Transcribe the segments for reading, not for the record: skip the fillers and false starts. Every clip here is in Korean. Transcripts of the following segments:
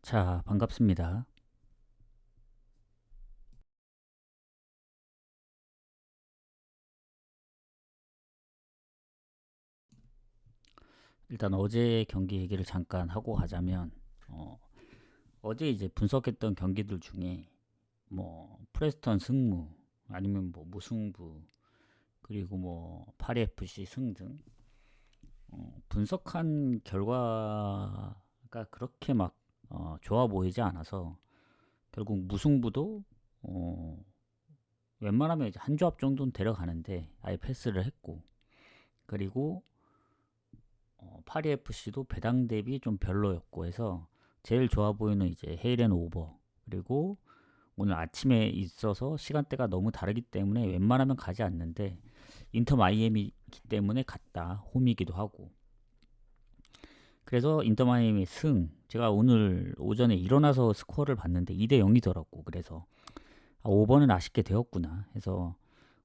자, 반갑습니다. 일단 어제 경기 얘기를 잠깐 하고 가자면, 어, 어제 이제 분석했던 경기들 중에 뭐 프레스턴 승무, 아니면 뭐 무승부, 그리고 뭐 파리 FC 승등, 분석한 결과가 그렇게 막 좋아 보이지 않아서 결국 무승부도 어, 웬만하면 이제 한 조합 정도는 데려가는데 아예 패스를 했고, 그리고 파리 FC도 배당 대비 좀 별로였고 해서 제일 좋아 보이는 이제 헤이렌 오버, 그리고 오늘 아침에 있어서 시간대가 너무 다르기 때문에 웬만하면 가지 않는데 인터 마이애미이기 때문에 갔다. 홈이기도 하고. 그래서 인터 마이애미 승. 제가 오늘 오전에 일어나서 스코어를 봤는데 2대 0이더라고. 그래서 5번은 아쉽게 되었구나 해서,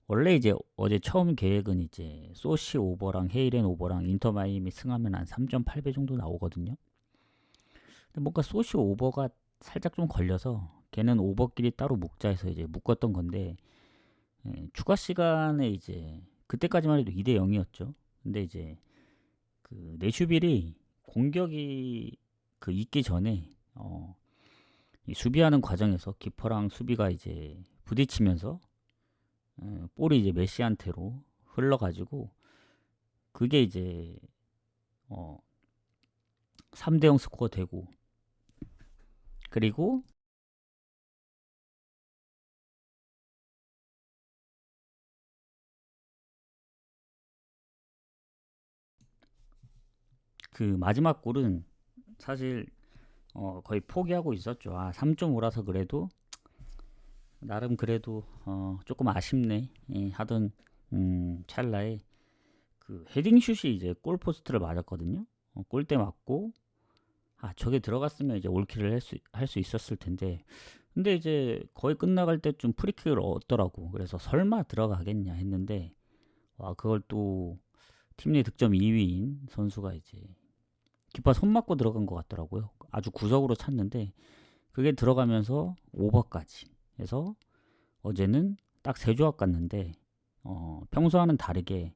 원래 이제 어제 처음 계획은 이제 소시 오버랑 헤이렌 오버랑 인터 마이애미 승하면 한 3.8배 정도 나오거든요. 근데 뭔가 소시 오버가 살짝 좀 걸려서 걔는 오버끼리 따로 묶자 해서 이제 묶었던 건데, 추가 시간에 이제 그때까지만 해도 2대 0이었죠. 근데 이제 그 내슈빌이 공격이 있기 전에 이 수비하는 과정에서 키퍼랑 수비가 이제 부딪히면서 볼이 이제 메시한테로 흘러가지고, 그게 이제 어 3대 0 스코어 되고, 그리고 그 마지막 골은 사실 거의 포기하고 있었죠. 3.5라서 그래도 나름 그래도 조금 아쉽네, 하던 찰나에 그 헤딩 슛이 이제 골 포스트를 맞았거든요. 골대 맞고, 저게 들어갔으면 이제 올킬을 할 수 있었을 텐데, 근데 이제 거의 끝나갈 때쯤 프리킥을 얻더라고. 그래서 설마 들어가겠냐 했는데, 와, 그걸 또 팀 내 득점 2위인 선수가 이제 키퍼 손 맞고 들어간 것 같더라고요. 아주 구석으로 찼는데 그게 들어가면서 오버까지 해서 어제는 딱 세 조합 갔는데, 평소와는 다르게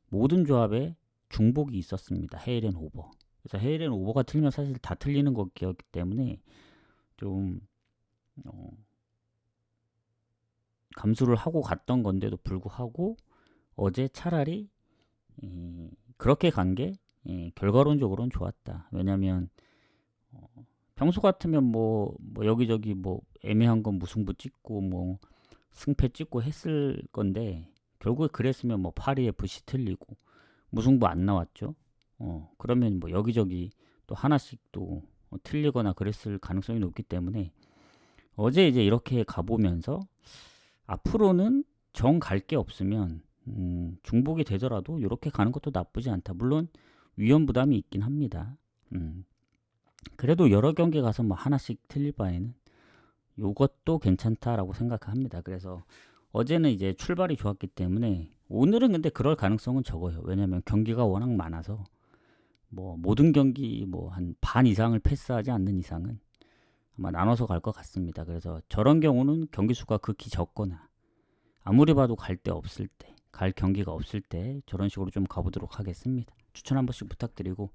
모든 조합에 중복이 있었습니다. 헤이렌 오버. 그래서 헤이렌 오버가 틀리면 사실 다 틀리는 거였기 때문에 좀 어, 감수를 하고 갔던 건데도 불구하고 어제 차라리 그렇게 간 게 결과론적으로는 좋았다. 왜냐면 평소 같으면 뭐 여기저기 뭐 애매한 건 무승부 찍고 뭐 승패 찍고 했을 건데, 결국에 그랬으면 뭐 파리 FC 틀리고 무승부 안 나왔죠. 그러면 뭐 여기저기 또 하나씩 또 틀리거나 그랬을 가능성이 높기 때문에 어제 이제 이렇게 가보면서 앞으로는 정 갈 게 없으면 중복이 되더라도 이렇게 가는 것도 나쁘지 않다. 물론 위험 부담이 있긴 합니다. 그래도 여러 경기 가서 뭐 하나씩 틀릴 바에는 요것도 괜찮다라고 생각합니다. 그래서 어제는 이제 출발이 좋았기 때문에 오늘은 근데 그럴 가능성은 적어요. 왜냐면 경기가 워낙 많아서 뭐 모든 경기 뭐 한 반 이상을 패스하지 않는 이상은 아마 나눠서 갈 것 같습니다. 그래서 저런 경우는 경기 수가 극히 적거나 아무리 봐도 갈 데 없을 때, 갈 경기가 없을 때 저런 식으로 좀 가보도록 하겠습니다. 추천 한 번씩 부탁드리고,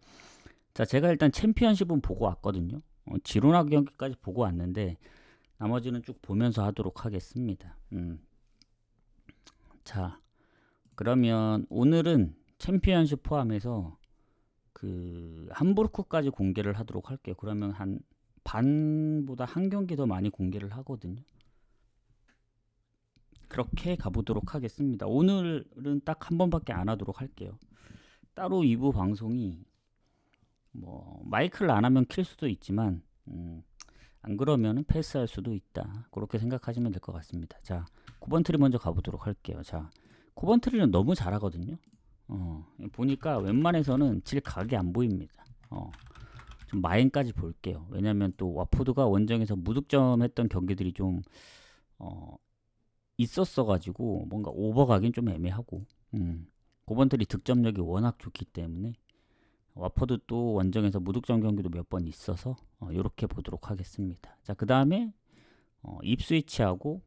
자, 제가 일단 챔피언십은 보고 왔거든요. 지로나 경기까지 보고 왔는데 나머지는 쭉 보면서 하도록 하겠습니다. 자, 그러면 오늘은 챔피언십 포함해서 그 함부르크까지 공개를 하도록 할게요. 그러면 한 반보다 한 경기 더 많이 공개를 하거든요. 그렇게 가보도록 하겠습니다. 오늘은 딱 한 번밖에 안 하도록 할게요. 따로 2부 방송이 뭐 마이크를 안 하면 킬 수도 있지만 안 그러면 패스할 수도 있다. 그렇게 생각하시면 될 것 같습니다. 자, 코번트리 먼저 가보도록 할게요. 자, 코번트리는 너무 잘하거든요. 보니까 웬만해서는 질 각이 안 보입니다. 좀 마인까지 볼게요. 왜냐면 또 와포드가 원정에서 무득점 했던 경기들이 좀 있었어가지고 뭔가 오버가긴 좀 애매하고, 코번트리 득점력이 워낙 좋기 때문에 와퍼드 또 원정에서 무득점 경기도 몇 번 있어서 이렇게 보도록 하겠습니다. 자, 그 다음에 입스위치하고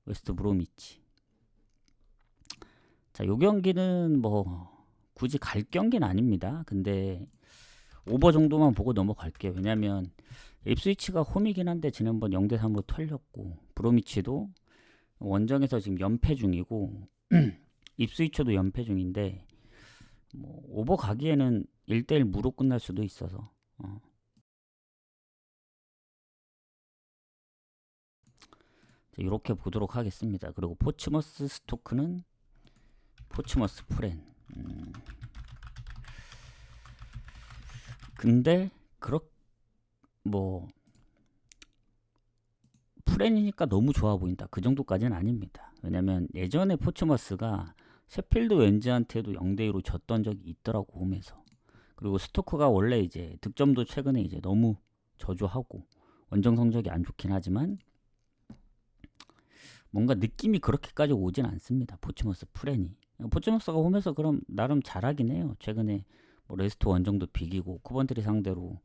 웨스트 브로미치. 자, 요 경기는 뭐 굳이 갈 경기는 아닙니다. 근데 오버 정도만 보고 넘어갈게요. 왜냐면 입스위치가 홈이긴 한데 지난번 0대3으로 털렸고, 브로미치도 원정에서 지금 연패 중이고 입스위치도 연패 중인데 뭐 오버 가기에는 1대1 무로 끝날 수도 있어서 이렇게 보도록 하겠습니다. 그리고 포츠머스 스토크는 포츠머스 프렌. 근데 뭐 프렌이니까 너무 좋아 보인다, 그 정도까지는 아닙니다. 왜냐면 예전에 포츠머스가 셰필드 웬즈한테도 0대2로 졌던 적이 있더라고, 홈에서. 그리고 스토크가 원래 이제 득점도 최근에 이제 너무 저조하고 원정 성적이 안 좋긴 하지만 뭔가 느낌이 그렇게까지 오진 않습니다, 포츠머스 프렌이. 포츠머스가 홈에서 그럼 나름 잘하긴 해요. 최근에 뭐 레스터 원정도 비기고 코번트리 상대로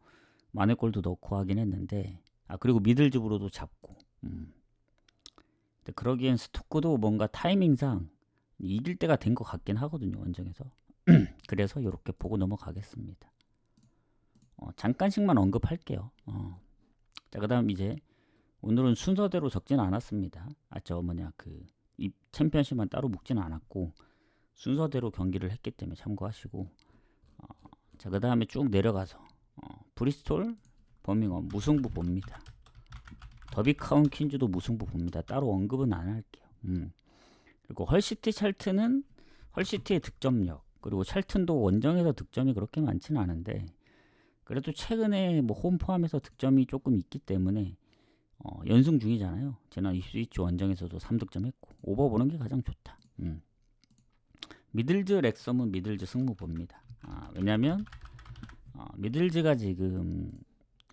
만회 골도 넣고 하긴 했는데, 그리고 미들즈브로도 잡고. 근데 그러기엔 스토크도 뭔가 타이밍상 이길 때가 된 것 같긴 하거든요, 원정에서. 그래서 이렇게 보고 넘어가겠습니다. 잠깐씩만 언급할게요. 자, 그 다음 이제 오늘은 순서대로 적진 않았습니다. 이 챔피언십만 따로 묶지는 않았고 순서대로 경기를 했기 때문에 참고하시고, 자, 그 다음에 쭉 내려가서 브리스톨, 버밍엄 무승부 봅니다. 더비 카운 퀸즈도 무승부 봅니다. 따로 언급은 안 할게요. 그리고 헐시티 찰튼은 헐시티의 득점력, 그리고 찰튼도 원정에서 득점이 그렇게 많지는 않은데 그래도 최근에 뭐 홈 포함해서 득점이 조금 있기 때문에 연승 중이잖아요. 지난 입스위치 원정에서도 3득점 했고 오버 보는 게 가장 좋다. 미들즈 렉섬은 미들즈 승부 봅니다. 왜냐면 미들즈가 지금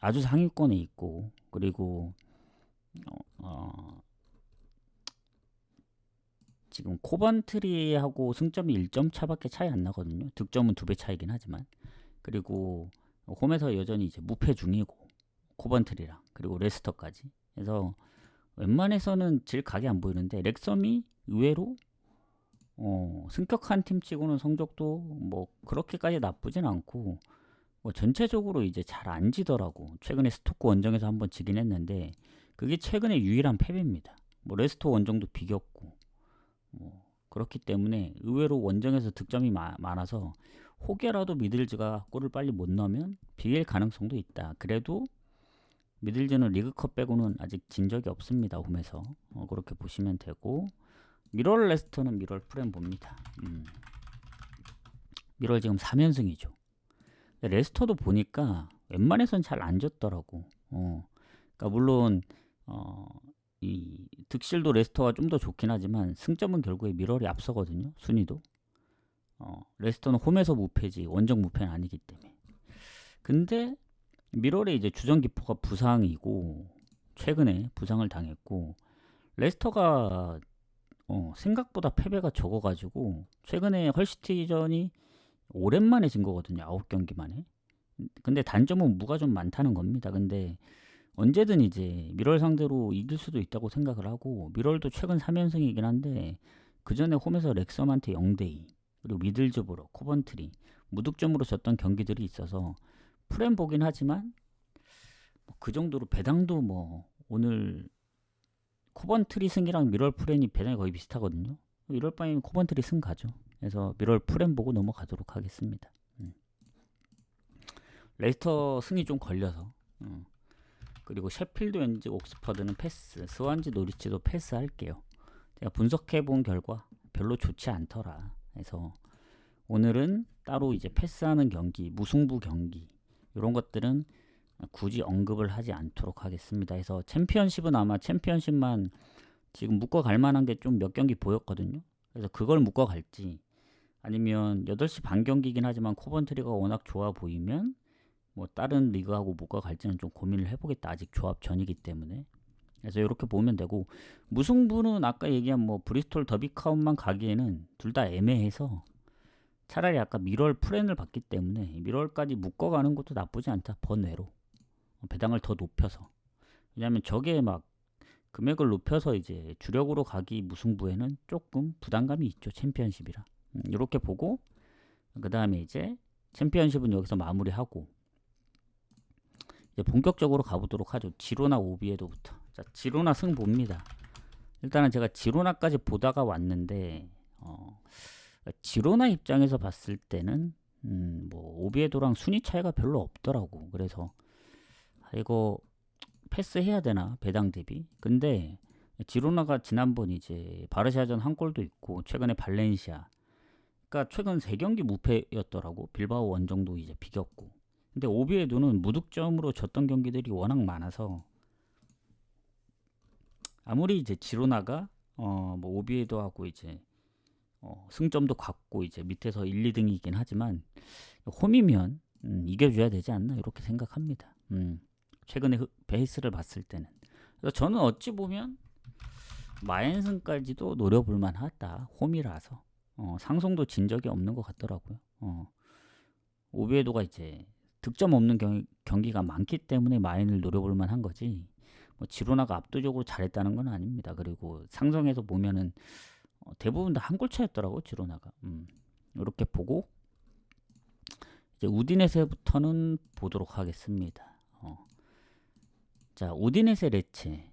아주 상위권에 있고, 그리고 지금 코번트리하고 승점이 1점 차밖에 차이 안 나거든요. 득점은 2배 차이긴 하지만. 그리고 홈에서 여전히 이제 무패 중이고, 코번트리랑 그리고 레스터까지. 그래서 웬만해서는 질 각이 안 보이는데 렉섬이 의외로 승격한 팀 치고는 성적도 뭐 그렇게까지 나쁘진 않고, 뭐 전체적으로 이제 잘 안 지더라고. 최근에 스토크 원정에서 한번 지긴 했는데 그게 최근에 유일한 패배입니다. 뭐 레스터 원정도 비겼고, 그렇기 때문에 의외로 원정에서 득점이 많아서 혹여라도 미들즈가 골을 빨리 못 넣으면 비길 가능성도 있다. 그래도 미들즈는 리그컵 빼고는 아직 진 적이 없습니다, 홈에서. 그렇게 보시면 되고, 미럴 레스터는 미럴 프렌 봅니다. 미럴 지금 3연승이죠. 레스터도 보니까 웬만해선 잘 안 졌더라고. 그러니까 물론 이 득실도 레스터가 좀 더 좋긴 하지만 승점은 결국에 미럴이 앞서거든요, 순위도. 레스터는 홈에서 무패지 원정 무패는 아니기 때문에. 근데 미럴의 이제 주전 기포가 부상이고 최근에 부상을 당했고, 레스터가 생각보다 패배가 적어가지고 최근에 헐시티전이 오랜만에 진 거거든요, 9경기 만에. 근데 단점은 무가 좀 많다는 겁니다. 근데 언제든 이제 미럴 상대로 이길 수도 있다고 생각을 하고, 미럴도 최근 3연승이긴 한데 그 전에 홈에서 렉섬한테 0대2, 그리고 미들즈브로, 코번트리 무득점으로 졌던 경기들이 있어서 프렌 보긴 하지만 그 정도로 배당도 뭐 오늘 코번트리 승이랑 미럴 프렌이 배당이 거의 비슷하거든요. 이럴 바에는 코번트리 승 가죠. 그래서 미럴 프렌 보고 넘어가도록 하겠습니다. 레스터 승이 좀 걸려서. 그리고 셰필드 왠지 옥스퍼드는 패스, 스완지 노리치도 패스할게요. 제가 분석해본 결과 별로 좋지 않더라. 그래서 오늘은 따로 이제 패스하는 경기, 무승부 경기 이런 것들은 굳이 언급을 하지 않도록 하겠습니다. 그래서 챔피언십은 아마 챔피언십만 지금 묶어갈 만한 게 좀 몇 경기 보였거든요. 그래서 그걸 묶어갈지, 아니면 8시 반 경기긴 하지만 코번트리가 워낙 좋아 보이면 뭐 다른 리그하고 묶어갈지는 좀 고민을 해보겠다. 아직 조합 전이기 때문에. 그래서 이렇게 보면 되고, 무승부는 아까 얘기한 뭐 브리스톨 더비 카운만 가기에는 둘 다 애매해서 차라리 아까 미럴 프렌을 받기 때문에 미럴까지 묶어가는 것도 나쁘지 않다. 번외로 배당을 더 높여서. 왜냐하면 저게 막 금액을 높여서 이제 주력으로 가기 무승부에는 조금 부담감이 있죠. 챔피언십이라. 이렇게 보고 그 다음에 이제 챔피언십은 여기서 마무리하고 이제 본격적으로 가보도록 하죠. 지로나 오비에도부터. 자, 지로나 승 봅니다. 일단은 제가 지로나까지 보다가 왔는데 지로나 입장에서 봤을 때는 뭐 오비에도랑 순위 차이가 별로 없더라고. 그래서 이거 패스해야 되나 배당 대비. 근데 지로나가 지난번 이제 바르샤전 한 골도 있고 최근에 발렌시아. 그러니까 최근 3경기 무패였더라고. 빌바오 원정도 이제 비겼고. 근데 오비에도는 무득점으로 졌던 경기들이 워낙 많아서 아무리 이제 지로나가 뭐 오비에도하고 이제 승점도 같고 이제 밑에서 1, 2등이긴 하지만 홈이면 이겨줘야 되지 않나 이렇게 생각합니다. 최근에 베이스를 봤을 때는. 그래서 저는 어찌 보면 마엔승까지도 노려볼 만하다. 홈이라서 상성도 진 적이 없는 것 같더라고요. 오비에도가 이제 득점 없는 경기가 많기 때문에 마엔을 노려볼 만한 거지. 뭐 지로나가 압도적으로 잘했다는 건 아닙니다. 그리고 상성에서 보면은 대부분 다 한 골 차였더라고 지로나가. 이렇게 보고 이제 우디네세부터는 보도록 하겠습니다. 자, 우디네세 레체.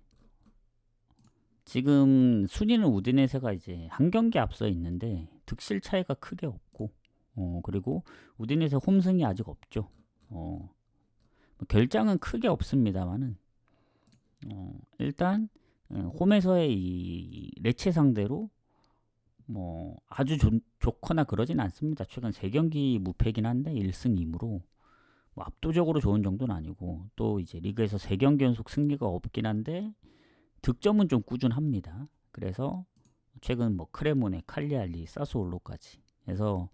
지금 순위는 우디네세가 이제 한 경기 앞서 있는데 득실 차이가 크게 없고 그리고 우디네세 홈승이 아직 없죠. 뭐 결장은 크게 없습니다만은 일단 홈에서의 이 레체 상대로 뭐 아주 좋거나 그러진 않습니다. 최근 3경기 무패긴 한데 1승 2무로 뭐 압도적으로 좋은 정도는 아니고 또 이제 리그에서 3경기 연속 승리가 없긴 한데 득점은 좀 꾸준합니다. 그래서 최근 뭐 크레모네, 칼리알리, 사스올로까지 해서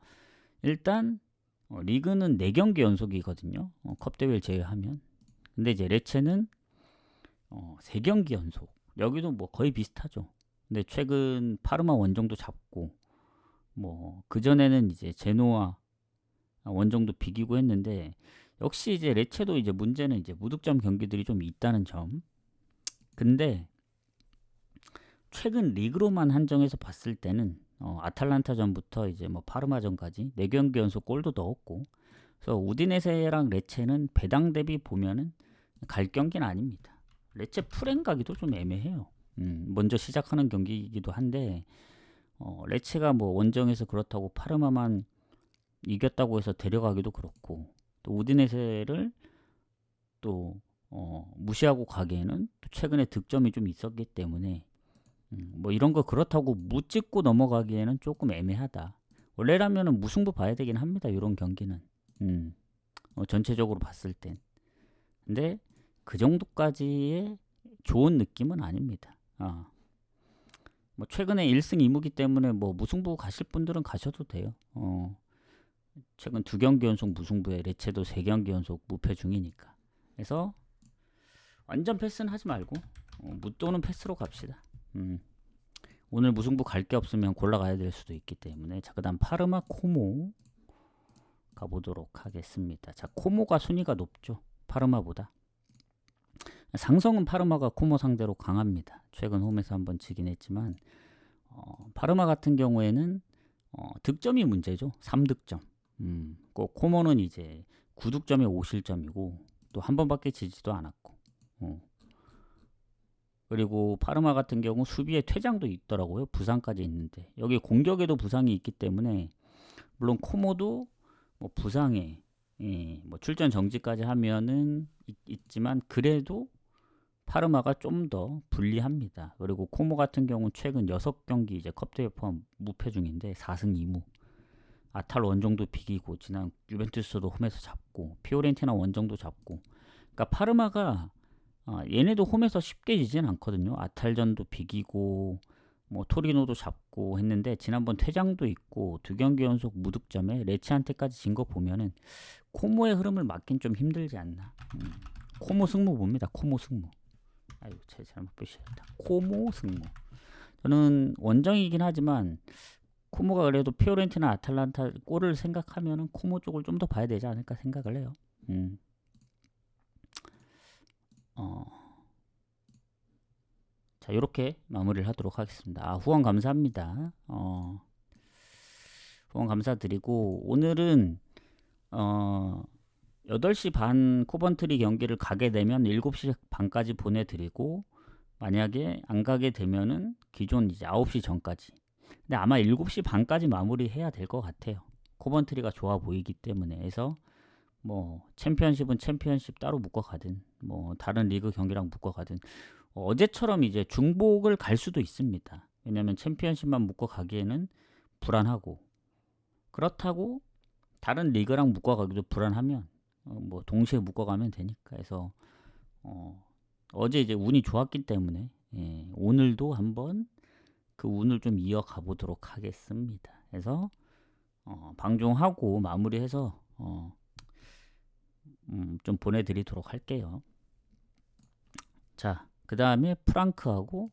일단 리그는 4경기 연속이거든요. 컵대회를 제외하면. 근데 이제 레체는 3경기 연속. 여기도 뭐 거의 비슷하죠. 근데 최근 파르마 원정도 잡고 뭐 그전에는 이제 제노아 원정도 비기고 했는데 역시 이제 레체도 이제 문제는 이제 무득점 경기들이 좀 있다는 점. 근데 최근 리그로만 한정해서 봤을 때는 아탈란타전부터 이제 뭐 파르마전까지 4경기 연속 골도 넣었고 그래서 우디네세랑 레체는 배당 대비 보면은 갈 경기는 아닙니다. 레체 프렌 가기도 좀 애매해요. 먼저 시작하는 경기이기도 한데 레체가 뭐 원정에서 그렇다고 파르마만 이겼다고 해서 데려가기도 그렇고 또 우디네세를 또 무시하고 가기에는 또 최근에 득점이 좀 있었기 때문에 뭐 이런 거 그렇다고 무찍고 넘어가기에는 조금 애매하다. 원래라면은 무승부 봐야 되긴 합니다. 이런 경기는 전체적으로 봤을 땐. 근데 그 정도까지의 좋은 느낌은 아닙니다. 뭐 최근에 1승 2무기 때문에 뭐 무승부 가실 분들은 가셔도 돼요. 최근 2경기 연속 무승부에 레체도 3경기 연속 무패 중이니까. 그래서 완전 패스는 하지 말고 무또는 패스로 갑시다. 오늘 무승부 갈 게 없으면 골라가야 될 수도 있기 때문에. 자, 그 다음 파르마 코모 가보도록 하겠습니다. 자, 코모가 순위가 높죠. 파르마보다. 상성은 파르마가 코모 상대로 강합니다. 최근 홈에서 한번 지긴 했지만 파르마 같은 경우에는 득점이 문제죠. 3득점. 꼭 코모는 이제 9득점에 5실점이고 또 한 번밖에 지지도 않았고 그리고 파르마 같은 경우 수비에 퇴장도 있더라고요. 부상까지 있는데 여기 공격에도 부상이 있기 때문에 물론 코모도 뭐 부상에 뭐 출전 정지까지 하면은 있지만 그래도 파르마가 좀 더 불리합니다. 그리고 코모 같은 경우는 최근 6경기 이제 컵대회 포함 무패 중인데 4승 2무. 아탈 원정도 비기고 지난 유벤투스도 홈에서 잡고 피오렌티나 원정도 잡고. 그러니까 파르마가 얘네도 홈에서 쉽게 지진 않거든요. 아탈전도 비기고 뭐 토리노도 잡고 했는데 지난번 퇴장도 있고 2경기 연속 무득점에 레치한테까지 진 거 보면은 코모의 흐름을 막긴 좀 힘들지 않나. 코모 승무 봅니다. 코모 승무. 아유, 제가 잘못 표시했다. 코모 승무. 저는 원정이긴 하지만 코모가 그래도 피오렌티나 아탈란타 골을 생각하면은 코모 쪽을 좀 더 봐야 되지 않을까 생각을 해요. 자, 이렇게 마무리를 하도록 하겠습니다. 후원 감사합니다. 후원 감사드리고 오늘은 8시 반 코번트리 경기를 가게 되면 7시 반까지 보내드리고 만약에 안 가게 되면은 기존 이제 9시 전까지. 근데 아마 7시 반까지 마무리해야 될 것 같아요. 코번트리가 좋아 보이기 때문에. 해서 뭐 챔피언십은 챔피언십 따로 묶어 가든 뭐 다른 리그 경기랑 묶어 가든 어제처럼 이제 중복을 갈 수도 있습니다. 왜냐면 챔피언십만 묶어 가기에는 불안하고 그렇다고 다른 리그랑 묶어 가기도 불안하면 뭐 동시에 묶어 가면 되니까. 해서 어제 이제 운이 좋았기 때문에 오늘도 한번 그 운을 좀 이어가 보도록 하겠습니다. 그래서 방종하고 마무리해서 좀 보내드리도록 할게요. 자, 그 다음에 프랑크하고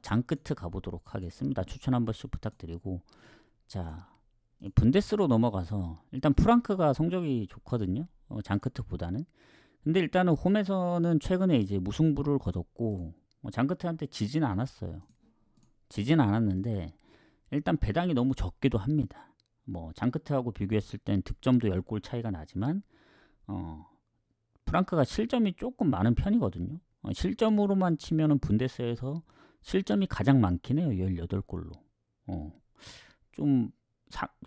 장크트 가보도록 하겠습니다. 추천 한 번씩 부탁드리고, 자, 분데스로 넘어가서 일단 프랑크가 성적이 좋거든요. 장크트보다는. 근데 일단은 홈에서는 최근에 이제 무승부를 거뒀고 장크트한테 지진 않았어요. 지진 않았는데 일단 배당이 너무 적기도 합니다. 뭐 장크트하고 비교했을 땐 득점도 10골 차이가 나지만 프랑크가 실점이 조금 많은 편이거든요. 실점으로만 치면은 분데스에서 실점이 가장 많긴 해요. 18골로. 좀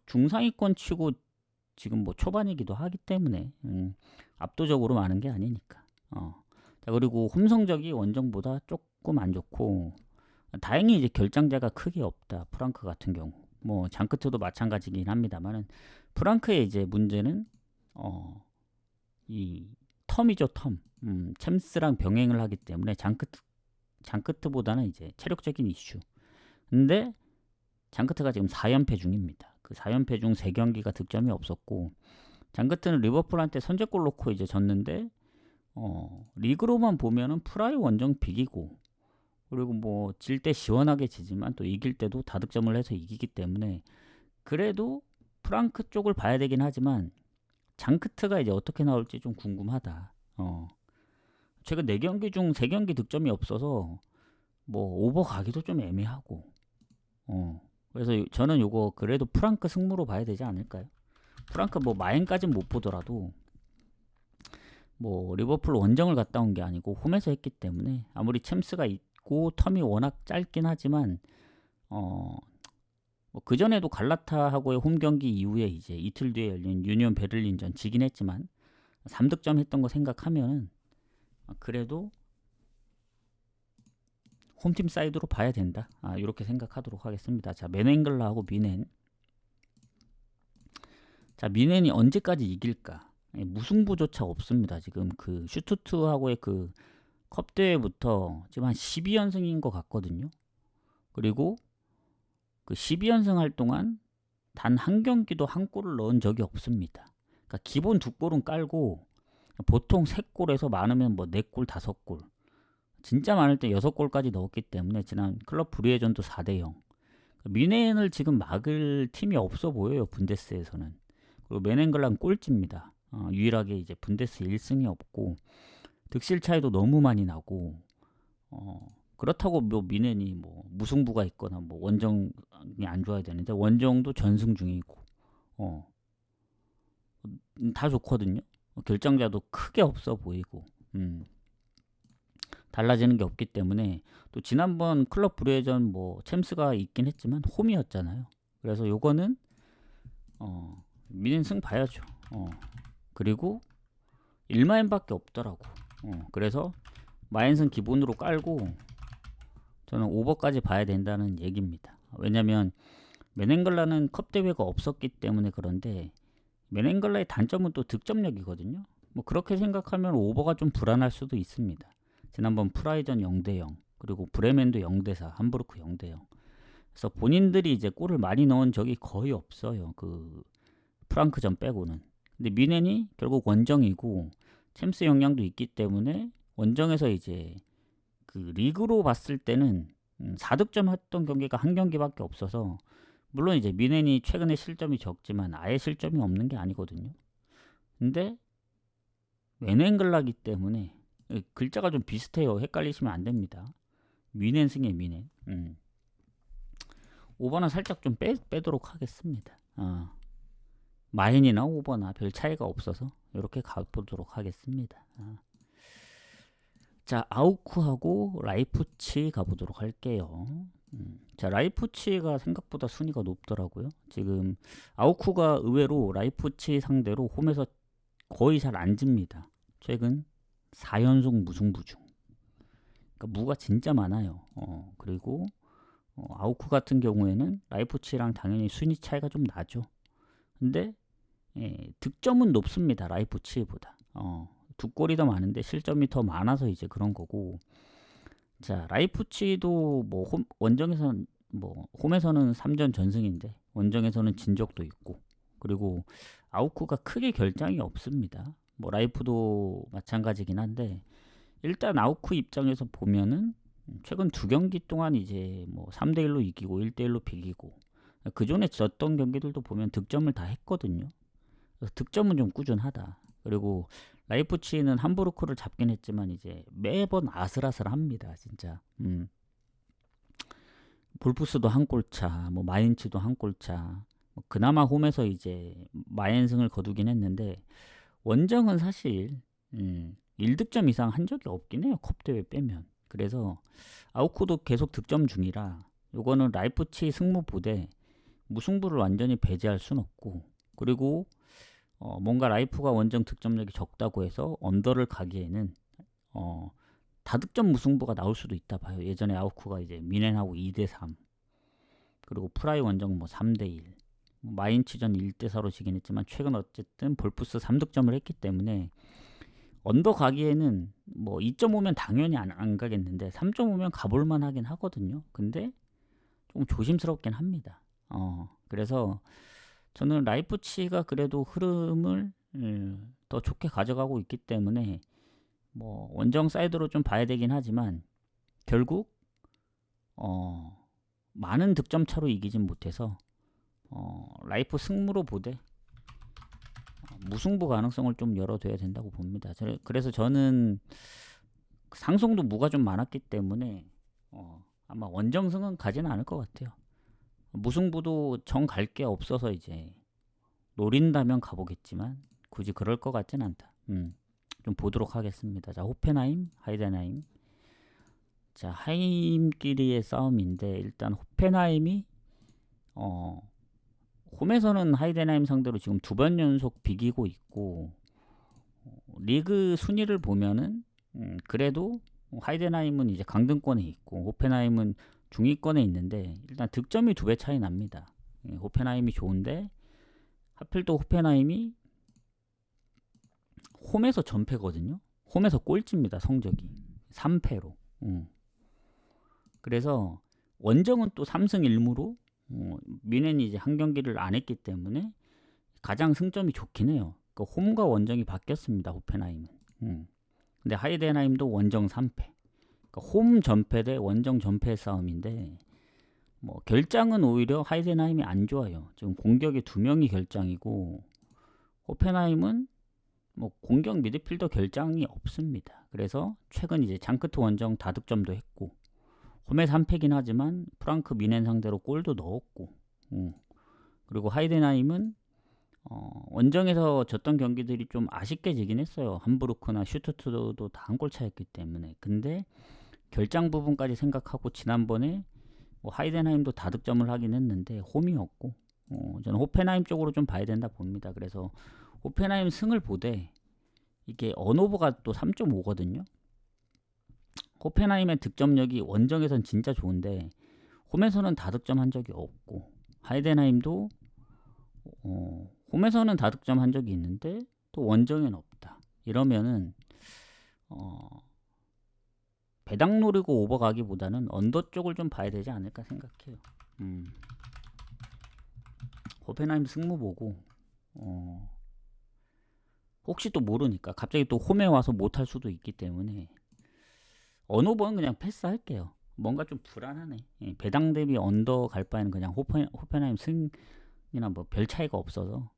중상위권 치고 지금 뭐 초반이기도 하기 때문에 압도적으로 많은 게 아니니까. 자, 그리고 홈 성적이 원정보다 조금 안 좋고 다행히 이제 결장자가 크게 없다. 프랑크 같은 경우. 뭐 장크트도 마찬가지긴 합니다만은 프랑크의 이제 문제는 이 텀이죠, 텀. 챔스랑 병행을 하기 때문에 장크트보다는 이제 체력적인 이슈. 근데 장크트가 지금 4연패 중입니다. 그 4연패 중 3경기가 득점이 없었고 장크트는 리버풀한테 선제골 놓고 이제 졌는데 리그로만 보면은 프라이 원정 비기고 그리고 뭐 질 때 시원하게 지지만 또 이길 때도 다득점을 해서 이기기 때문에 그래도 프랑크 쪽을 봐야 되긴 하지만 장크트가 이제 어떻게 나올지 좀 궁금하다. 최근 4경기 중 3경기 득점이 없어서 뭐 오버 가기도 좀 애매하고 그래서 저는 요거 그래도 프랑크 승무로 봐야 되지 않을까요? 프랑크 뭐 마행까지는 못 보더라도 뭐 리버풀 원정을 갔다 온 게 아니고 홈에서 했기 때문에 아무리 챔스가 있고 텀이 워낙 짧긴 하지만 뭐 그전에도 갈라타하고의 홈 경기 이후에 이제 이틀 뒤에 열린 유니온 베를린전 지긴 했지만 3득점 했던 거 생각하면 그래도 홈팀 사이드로 봐야 된다. 이렇게 생각하도록 하겠습니다. 자, 맨앵글라하고 미넨. 자, 미넨이 언제까지 이길까? 무승부조차 없습니다. 지금 그 슈투트하고의 그 컵대회부터 지금 한 12연승인 것 같거든요. 그리고 그 12연승 할 동안 단 한 경기도 한 골을 넣은 적이 없습니다. 그러니까 기본 2골은 깔고 보통 3골에서 많으면 뭐 4골, 5골. 진짜 많을 때 6골까지 넣었기 때문에 지난 클럽 브리에전도 4대0. 미넨을 지금 막을 팀이 없어 보여요. 분데스에서는. 그리고 맨앵글란 꼴찌입니다. 유일하게 이제 분데스 1승이 없고 득실 차이도 너무 많이 나고 그렇다고 뭐 미넨이 뭐 무승부가 있거나 뭐 원정이 안 좋아야 되는데 원정도 전승 중이고 다 좋거든요. 결정자도 크게 없어 보이고 달라지는 게 없기 때문에 또 지난번 클럽 브리에전 뭐 챔스가 있긴 했지만 홈이었잖아요. 그래서 요거는 미넨 승 봐야죠. 그리고 1마인밖에 없더라고. 그래서 마인승 기본으로 깔고 저는 오버까지 봐야 된다는 얘기입니다. 왜냐면 맨앵글라는 컵 대회가 없었기 때문에 그런데 맨앵글라의 단점은 또 득점력이거든요. 뭐 그렇게 생각하면 오버가 좀 불안할 수도 있습니다. 지난번 프라이전 0대0 그리고 브레멘도 0대4 함부르크 0대0 그래서 본인들이 이제 골을 많이 넣은 적이 거의 없어요. 그 프랑크전 빼고는. 근데 미넨이 결국 원정이고 챔스 영향도 있기 때문에 원정에서 이제 그 리그로 봤을 때는 4득점 했던 경기가 한 경기밖에 없어서 물론 이제 미넨이 최근에 실점이 적지만 아예 실점이 없는 게 아니거든요. 근데 웬앵글라기 때문에 글자가 좀 비슷해요. 헷갈리시면 안 됩니다. 미넨 승의 미넨. 5번은 살짝 좀 빼도록 하겠습니다. 마인이나 5번아 별 차이가 없어서 이렇게 가보도록 하겠습니다. 자, 아우쿠하고 라이프치 가보도록 할게요. 자, 라이프치가 생각보다 순위가 높더라고요. 지금 아우쿠가 의외로 라이프치 상대로 홈에서 거의 잘 안 집니다. 최근 4연속 무승부 중. 그러니까 무가 진짜 많아요. 그리고 아우쿠 같은 경우에는 라이프치랑 당연히 순위 차이가 좀 나죠. 근데 득점은 높습니다. 라이프치보다. 두 골이 더 많은데 실점이 더 많아서 이제 그런 거고. 자, 라이프치도 뭐 원정에서는 홈에서는 3전 전승인데 원정에서는 진 적도 있고, 그리고 아우쿠가 크게 결장이 없습니다. 뭐 라이프도 마찬가지긴 한데, 일단 아우쿠 입장에서 보면은 최근 두 경기 동안 이제 뭐 3대1로 이기고 1대1로 비기고, 그 전에 졌던 경기들도 보면 득점을 다 했거든요. 그래서 득점은 좀 꾸준하다. 그리고 라이프치히는 함부르크를 잡긴 했지만 이제 매번 아슬아슬합니다. 진짜. 볼프스도 한 골차, 뭐 마인츠도 한 골차. 뭐 그나마 홈에서 이제 마인승을 거두긴 했는데, 원정은 사실 1득점 이상 한 적이 없긴 해요. 컵대회 빼면. 그래서 아우쿠도 계속 득점 중이라 요거는 라이프치 승무 보되 무승부를 완전히 배제할 순 없고, 그리고 뭔가 라이프가 원정 득점력이 적다고 해서 언더를 가기에는 다득점 무승부가 나올 수도 있다 봐요. 예전에 아우쿠가 이제 미넨하고 2대3, 그리고 프라이 원정 뭐 3대1, 마인츠전 1대4로 지긴 했지만 최근 어쨌든 볼프스 3득점을 했기 때문에 언더 가기에는 뭐 2.5면 당연히 안 가겠는데 3.5면 가볼만 하긴 하거든요. 근데 좀 조심스럽긴 합니다. 그래서 저는 라이프치가 그래도 흐름을 더 좋게 가져가고 있기 때문에 뭐 원정 사이드로 좀 봐야 되긴 하지만, 결국 많은 득점 차로 이기진 못해서 라이프 승무로 보되 무승부 가능성을 좀 열어둬야 된다고 봅니다. 그래서 저는 상승도 무가 좀 많았기 때문에 아마 원정승은 가지는 않을 것 같아요. 무승부도 정 갈 게 없어서 이제 노린다면 가보겠지만 굳이 그럴 것 같진 않다. 좀 보도록 하겠습니다. 자, 호펜하임, 하이덴하임. 자, 하임끼리의 싸움인데 일단 호펜하임이 홈에서는 하이덴하임 상대로 지금 2번 연속 비기고 있고, 리그 순위를 보면은 그래도 하이덴하임은 이제 강등권에 있고 호펜하임은 중위권에 있는데, 일단 득점이 2배 차이 납니다. 호펜하임이 좋은데 하필 또 호펜하임이 홈에서 전패거든요. 홈에서 꼴찌입니다. 성적이 3패로. 그래서 원정은 또 3승 1무로 미넨이 이제 한 경기를 안 했기 때문에 가장 승점이 좋긴 해요. 그러니까 홈과 원정이 바뀌었습니다. 호펜하임은. 근데 하이덴하임도 원정 3패. 그러니까 홈 전패 대 원정 전패의 싸움인데, 뭐 결장은 오히려 하이덴하임이 안 좋아요. 지금 공격에 2명이 결장이고 호펜하임은 뭐 공격 미드필더 결장이 없습니다. 그래서 최근 이제 장크트 원정 다득점도 했고, 홈에 3패긴 하지만 프랑크 미넨 상대로 골도 넣었고, 그리고 하이덴하임은 원정에서 졌던 경기들이 좀 아쉽게 지긴 했어요. 함부르크나 슈투트도 다 한 골 차였기 때문에. 근데 결장 부분까지 생각하고 지난번에 뭐 하이덴하임도 다득점을 하긴 했는데 홈이었고, 저는 호펜하임 쪽으로 좀 봐야 된다 봅니다. 그래서 호펜하임 승을 보되 이게 언오버가 또 3.5거든요. 호펜하임의 득점력이 원정에선 진짜 좋은데 홈에서는 다득점 한 적이 없고, 하이덴하임도 홈에서는 다득점 한 적이 있는데 또 원정엔 없다. 이러면은 배당 노리고 오버 가기보다는 언더 쪽을 좀 봐야 되지 않을까 생각해요. 호펜하임 승무 보고 혹시 또 모르니까 갑자기 또 홈에 와서 못할 수도 있기 때문에 언오버는 그냥 패스할게요. 뭔가 좀 불안하네. 배당 대비 언더 갈 바에는 그냥 호펜하임 승이나 뭐 별 차이가 없어서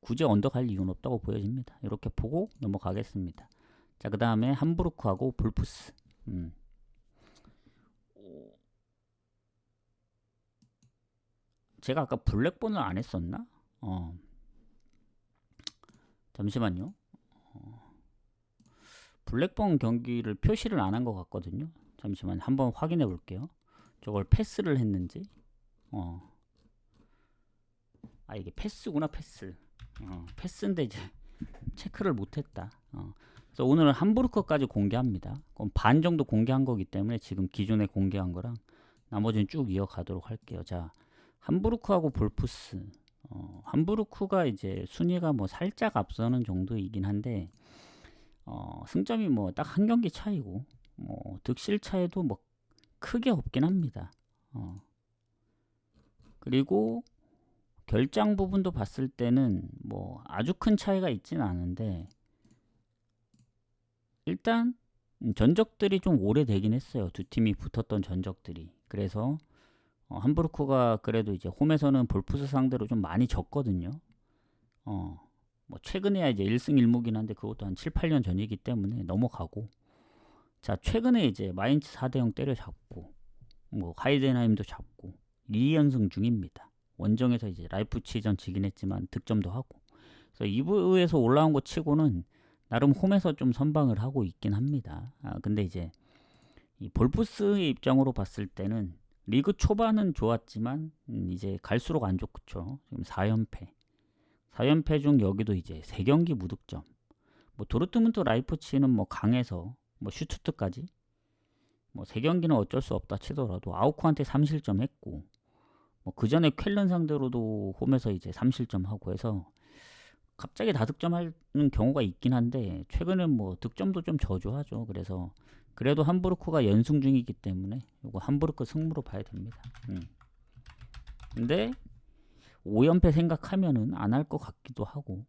굳이 언더 갈 이유는 없다고 보여집니다. 이렇게 보고 넘어가겠습니다. 자, 그 다음에 함부르크하고 볼프스. 제가 아까 블랙본을 안 했었나? 잠시만요. 블랙본 경기를 표시를 안 한 것 같거든요. 잠시만 한번 확인해 볼게요. 저걸 패스를 했는지. 이게 패스구나, 패스. 패스인데 이제 체크를 못했다. 그래서 오늘은 함부르크까지 공개합니다. 그럼 반 정도 공개한 거기 때문에 지금 기존에 공개한 거랑 나머지는 쭉 이어가도록 할게요. 자, 함부르크하고 볼프스. 함부르크가 이제 순위가 뭐 살짝 앞서는 정도이긴 한데 승점이 뭐 딱 한 경기 차이고 뭐 득실 차이도 뭐 크게 없긴 합니다. 그리고 결장 부분도 봤을 때는 뭐 아주 큰 차이가 있진 않은데 일단 전적들이 좀 오래되긴 했어요. 두 팀이 붙었던 전적들이. 그래서 함부르크가 그래도 이제 홈에서는 볼프스 상대로 좀 많이 졌거든요. 뭐 최근에야 이제 1승 1무긴 한데 그것도 한 7, 8년 전이기 때문에 넘어가고. 자, 최근에 이제 마인츠 4대0 때려잡고 뭐 하이덴하임도 잡고 2연승 중입니다. 원정에서 이제 라이프치히전 지긴 했지만 득점도 하고. 그래서 2부에서 올라온 거 치고는 나름 홈에서 좀 선방을 하고 있긴 합니다. 근데 이제 이 볼프스의 입장으로 봤을 때는 리그 초반은 좋았지만 이제 갈수록 안 좋죠. 지금 4연패. 4연패 중 여기도 이제 3경기 무득점. 뭐 도르트문트 라이프치히는 뭐 강해서 뭐 슈투트까지 뭐 3경기는 어쩔 수 없다 치더라도 아우크한테 3실점 했고 뭐 그 전에 쾰른 상대로도 홈에서 이제 3실점 하고 해서 갑자기 다득점하는 경우가 있긴 한데 최근엔 뭐 득점도 좀 저조하죠. 그래서 그래도 함부르크가 연승 중이기 때문에 이거 함부르크 승무로 봐야 됩니다. 근데 5연패 생각하면은 안 할 것 같기도 하고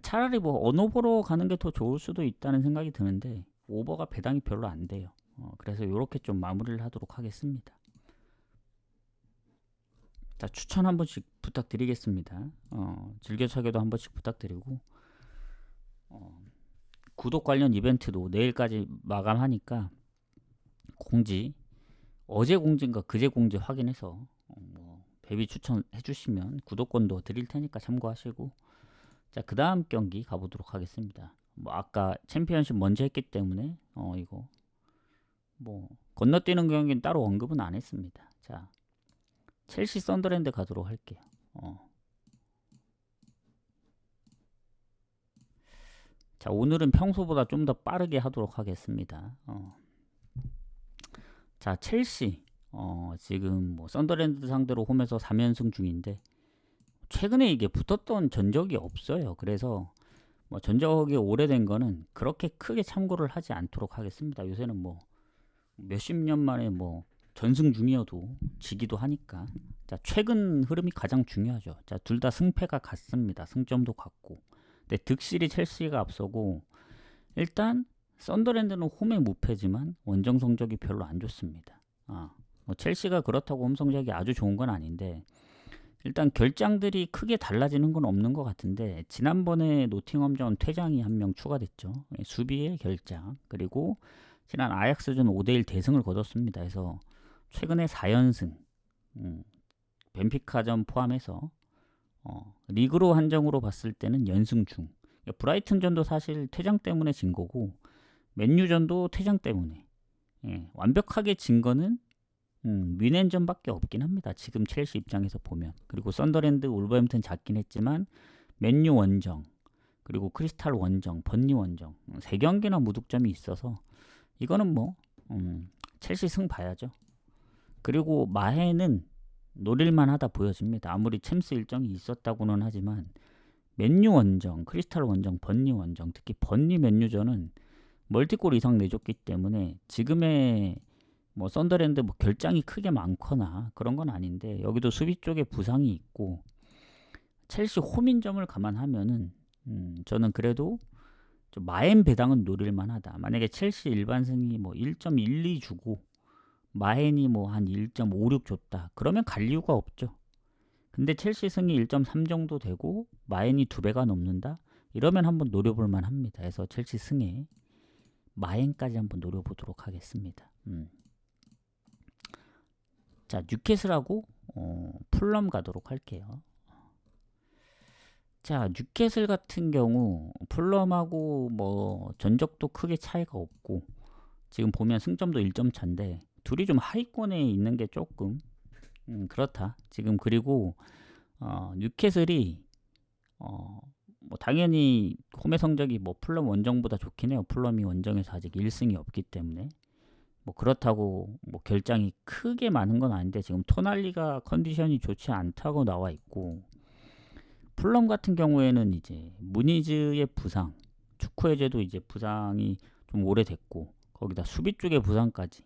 차라리 뭐 언오버로 가는 게 더 좋을 수도 있다는 생각이 드는데 오버가 배당이 별로 안 돼요. 그래서 이렇게 좀 마무리를 하도록 하겠습니다. 자, 추천 한 번씩 부탁드리겠습니다. 즐겨차기도 한 번씩 부탁드리고 구독 관련 이벤트도 내일까지 마감하니까 공지 어제 공지인가 그제 공지 확인해서 뭐 베비 추천해 주시면 구독권도 드릴 테니까 참고하시고. 자, 그 다음 경기 가보도록 하겠습니다. 뭐 아까 챔피언십 먼저 했기 때문에 이거 뭐 건너뛰는 경기는 따로 언급은 안 했습니다. 자, 첼시 썬더랜드 가도록 할게요. 자, 오늘은 평소보다 좀 더 빠르게 하도록 하겠습니다. 자, 첼시 지금 뭐 썬더랜드 상대로 홈에서 3연승 중인데 최근에 이게 붙었던 전적이 없어요. 그래서 뭐 전적이 오래된 거는 그렇게 크게 참고를 하지 않도록 하겠습니다. 요새는 뭐 몇십 년 만에 뭐 전승 중이어도 지기도 하니까. 자, 최근 흐름이 가장 중요하죠. 자, 둘 다 승패가 같습니다. 승점도 같고. 근데 득실이 첼시가 앞서고 일단 썬더랜드는 홈에 무패지만 원정 성적이 별로 안 좋습니다. 뭐 첼시가 그렇다고 홈 성적이 아주 좋은 건 아닌데 일단 결장들이 크게 달라지는 건 없는 것 같은데 지난번에 노팅엄전 퇴장이 한 명 추가됐죠. 수비의 결장. 그리고 지난 아약스전 5대1 대승을 거뒀습니다. 그래서 최근에 4연승 벤피카전 포함해서 리그로 한정으로 봤을 때는 연승 중. 브라이튼전도 사실 퇴장 때문에 진 거고 맨유전도 퇴장 때문에 완벽하게 진 거는 뮌헨전밖에 없긴 합니다. 지금 첼시 입장에서 보면. 그리고 썬더랜드, 울버햄튼 졌긴 했지만 맨유 원정, 그리고 크리스탈 원정, 번니 원정 3경기나 무득점이 있어서 이거는 뭐 첼시 승 봐야죠. 그리고 마해는 노릴만 하다 보여집니다. 아무리 챔스 일정이 있었다고는 하지만 맨유 원정, 크리스탈 원정, 번니 원정, 특히 번니 맨유전은 멀티골 이상 내줬기 때문에 지금의 뭐 썬더랜드 뭐 결장이 크게 많거나 그런 건 아닌데 여기도 수비 쪽에 부상이 있고 첼시 홈인점을 감안하면은 저는 그래도 좀 마엔 배당은 노릴만하다. 만약에 첼시 일반 승이 뭐 1.12 주고 마헨이 뭐 한 1.56 줬다. 그러면 갈 이유가 없죠. 근데 첼시 승이 1.3 정도 되고 마헨이 2배가 넘는다? 이러면 한번 노려볼 만합니다. 그래서 첼시 승에 마헨까지 한번 노려보도록 하겠습니다. 자, 뉴캐슬하고 풀럼 가도록 할게요. 자, 뉴캐슬 같은 경우 풀럼하고 뭐 전적도 크게 차이가 없고 지금 보면 승점도 1점 차인데 둘이 좀 하위권에 있는 게 조금 그렇다. 지금 그리고 뉴캐슬이 뭐 당연히 홈의 성적이 뭐 풀럼 원정보다 좋긴 해요. 풀럼이 원정에서 아직 1승이 없기 때문에 뭐 그렇다고 뭐 결장이 크게 많은 건 아닌데 지금 토날리가 컨디션이 좋지 않다고 나와 있고 풀럼 같은 경우에는 이제 무니즈의 부상, 축구해제도 이제 부상이 좀 오래됐고 거기다 수비 쪽의 부상까지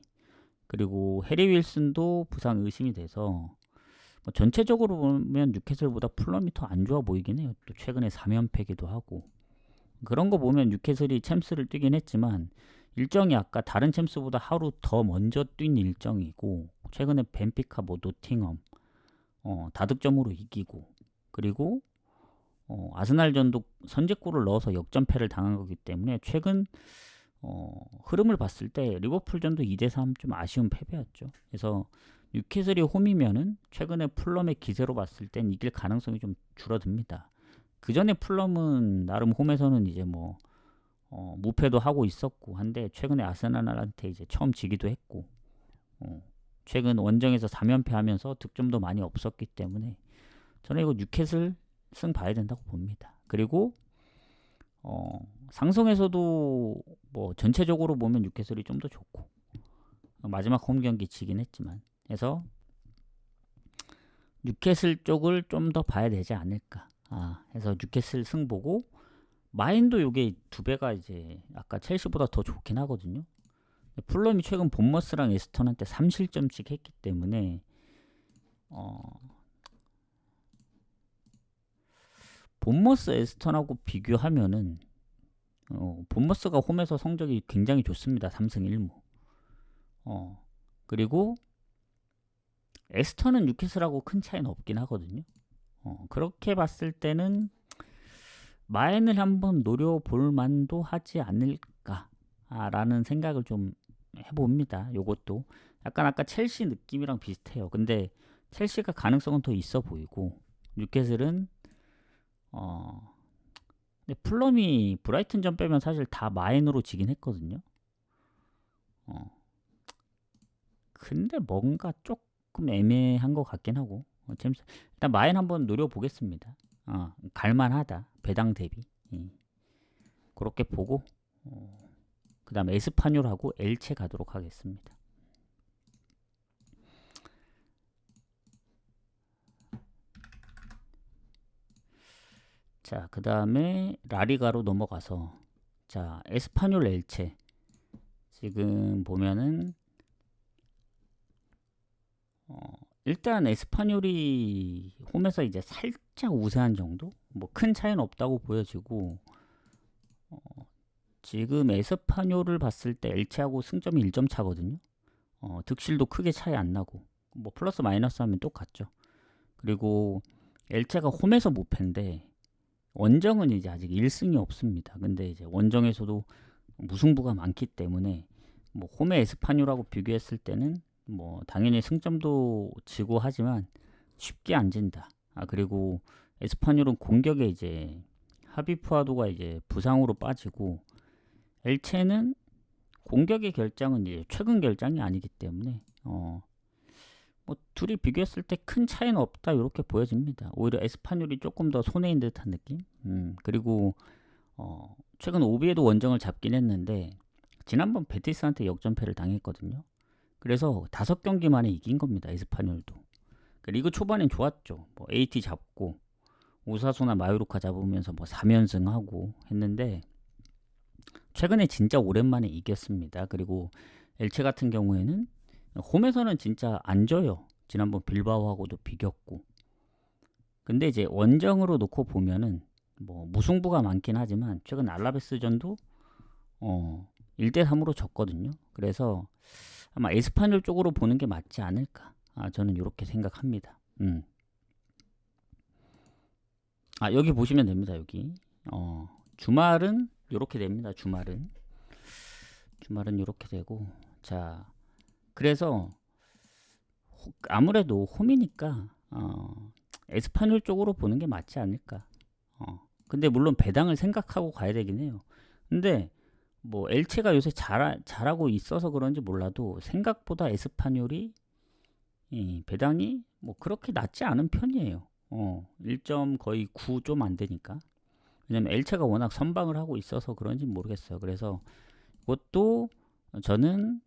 그리고 해리 윌슨도 부상 의심이 돼서 뭐 전체적으로 보면 뉴캐슬보다 풀럼이 더 안 좋아 보이긴 해요. 또 최근에 3연패기도 하고 그런 거 보면 뉴캐슬이 챔스를 뛰긴 했지만 일정이 아까 다른 챔스보다 하루 더 먼저 뛴 일정이고 최근에 벤피카 뭐 노팅엄 다득점으로 이기고 그리고 아스날전도 선제골을 넣어서 역전패를 당한 거기 때문에 최근 흐름을 봤을 때 리버풀전도 2대3 좀 아쉬운 패배였죠. 그래서 뉴캐슬이 홈이면은 최근에 풀럼의 기세로 봤을 땐 이길 가능성이 좀 줄어듭니다. 그 전에 풀럼은 나름 홈에서는 이제 뭐 무패도 하고 있었고 한데 최근에 아스날한테 이제 처음 지기도 했고 최근 원정에서 3연패 하면서 득점도 많이 없었기 때문에 저는 이거 뉴캐슬 승 봐야 된다고 봅니다. 그리고 상성에서도 뭐 전체적으로 보면 뉴캐슬이 좀 더 좋고 마지막 홈 경기 지긴 했지만 해서 뉴캐슬 쪽을 좀 더 봐야 되지 않을까. 해서 뉴캐슬 승 보고 마인도 요게 2배가 이제 아까 첼시보다 더 좋긴 하거든요. 풀럼이 최근 본머스랑 에스턴한테 3실점씩 했기 때문에 본머스 에스턴하고 비교하면은 본머스가 홈에서 성적이 굉장히 좋습니다. 3승 1무. 그리고 에스턴은 뉴캐슬하고 큰 차이는 없긴 하거든요. 그렇게 봤을 때는 마엔을 한번 노려볼 만도 하지 않을까라는 생각을 좀 해봅니다. 요것도 약간 아까 첼시 느낌이랑 비슷해요. 근데 첼시가 가능성은 더 있어 보이고 뉴캐슬은 근데 풀럼이 브라이튼전 빼면 사실 다 마엔으로 지긴 했거든요. 근데 뭔가 조금 애매한 것 같긴 하고 일단 마엔 한번 노려보겠습니다. 갈만하다. 배당 대비 그렇게 보고 그 다음 에스파뇰하고 엘체 가도록 하겠습니다. 자, 그 다음에 라리가로 넘어가서 자, 에스파뇰 엘체 지금 보면은 일단 에스파뇰이 홈에서 이제 살짝 우세한 정도? 뭐 큰 차이는 없다고 보여지고 지금 에스파뇰을 봤을 때 엘체하고 승점이 1점 차거든요. 득실도 크게 차이 안 나고 뭐 플러스 마이너스 하면 똑같죠. 그리고 엘체가 홈에서 무패인데 원정은 이제 아직 1승이 없습니다. 근데 이제 원정에서도 무승부가 많기 때문에 뭐 홈의 에스파뇰하고 비교했을 때는 뭐 당연히 승점도 지고 하지만 쉽게 안 진다. 그리고 에스파뇰은 공격에 이제 하비푸아도가 이제 부상으로 빠지고 엘체는 공격의 결장은 이제 최근 결장이 아니기 때문에 뭐 둘이 비교했을 때 큰 차이는 없다 이렇게 보여집니다. 오히려 에스파뇰이 조금 더 손해인 듯한 느낌. 그리고 최근 오비에도 원정을 잡긴 했는데 지난번 베티스한테 역전패를 당했거든요. 그래서 5경기 만에 이긴 겁니다. 에스파뇰도. 리그 초반엔 좋았죠. 뭐 AT 잡고 오사수나 마요르카 잡으면서 뭐 3연승하고 했는데 최근에 진짜 오랜만에 이겼습니다. 그리고 엘체 같은 경우에는 홈에서는 진짜 안 져요. 지난번 빌바오하고도 비겼고. 근데 이제 원정으로 놓고 보면은 뭐 무승부가 많긴 하지만 최근 알라베스전도 1대3으로 졌거든요. 그래서 아마 에스파뇰 쪽으로 보는 게 맞지 않을까. 저는 이렇게 생각합니다. 여기 보시면 됩니다. 여기 주말은 이렇게 됩니다. 주말은 이렇게 되고, 자, 그래서 아무래도 홈이니까 에스파뇰 쪽으로 보는 게 맞지 않을까. 근데 물론 배당을 생각하고 가야 되긴 해요. 근데 뭐 엘체가 요새 잘하고 있어서 그런지 몰라도 생각보다 에스파뇰이 배당이 뭐 그렇게 낮지 않은 편이에요. 1점 거의 9 좀 안 되니까. 왜냐면 엘체가 워낙 선방을 하고 있어서 그런지 모르겠어요. 그래서 이것도 저는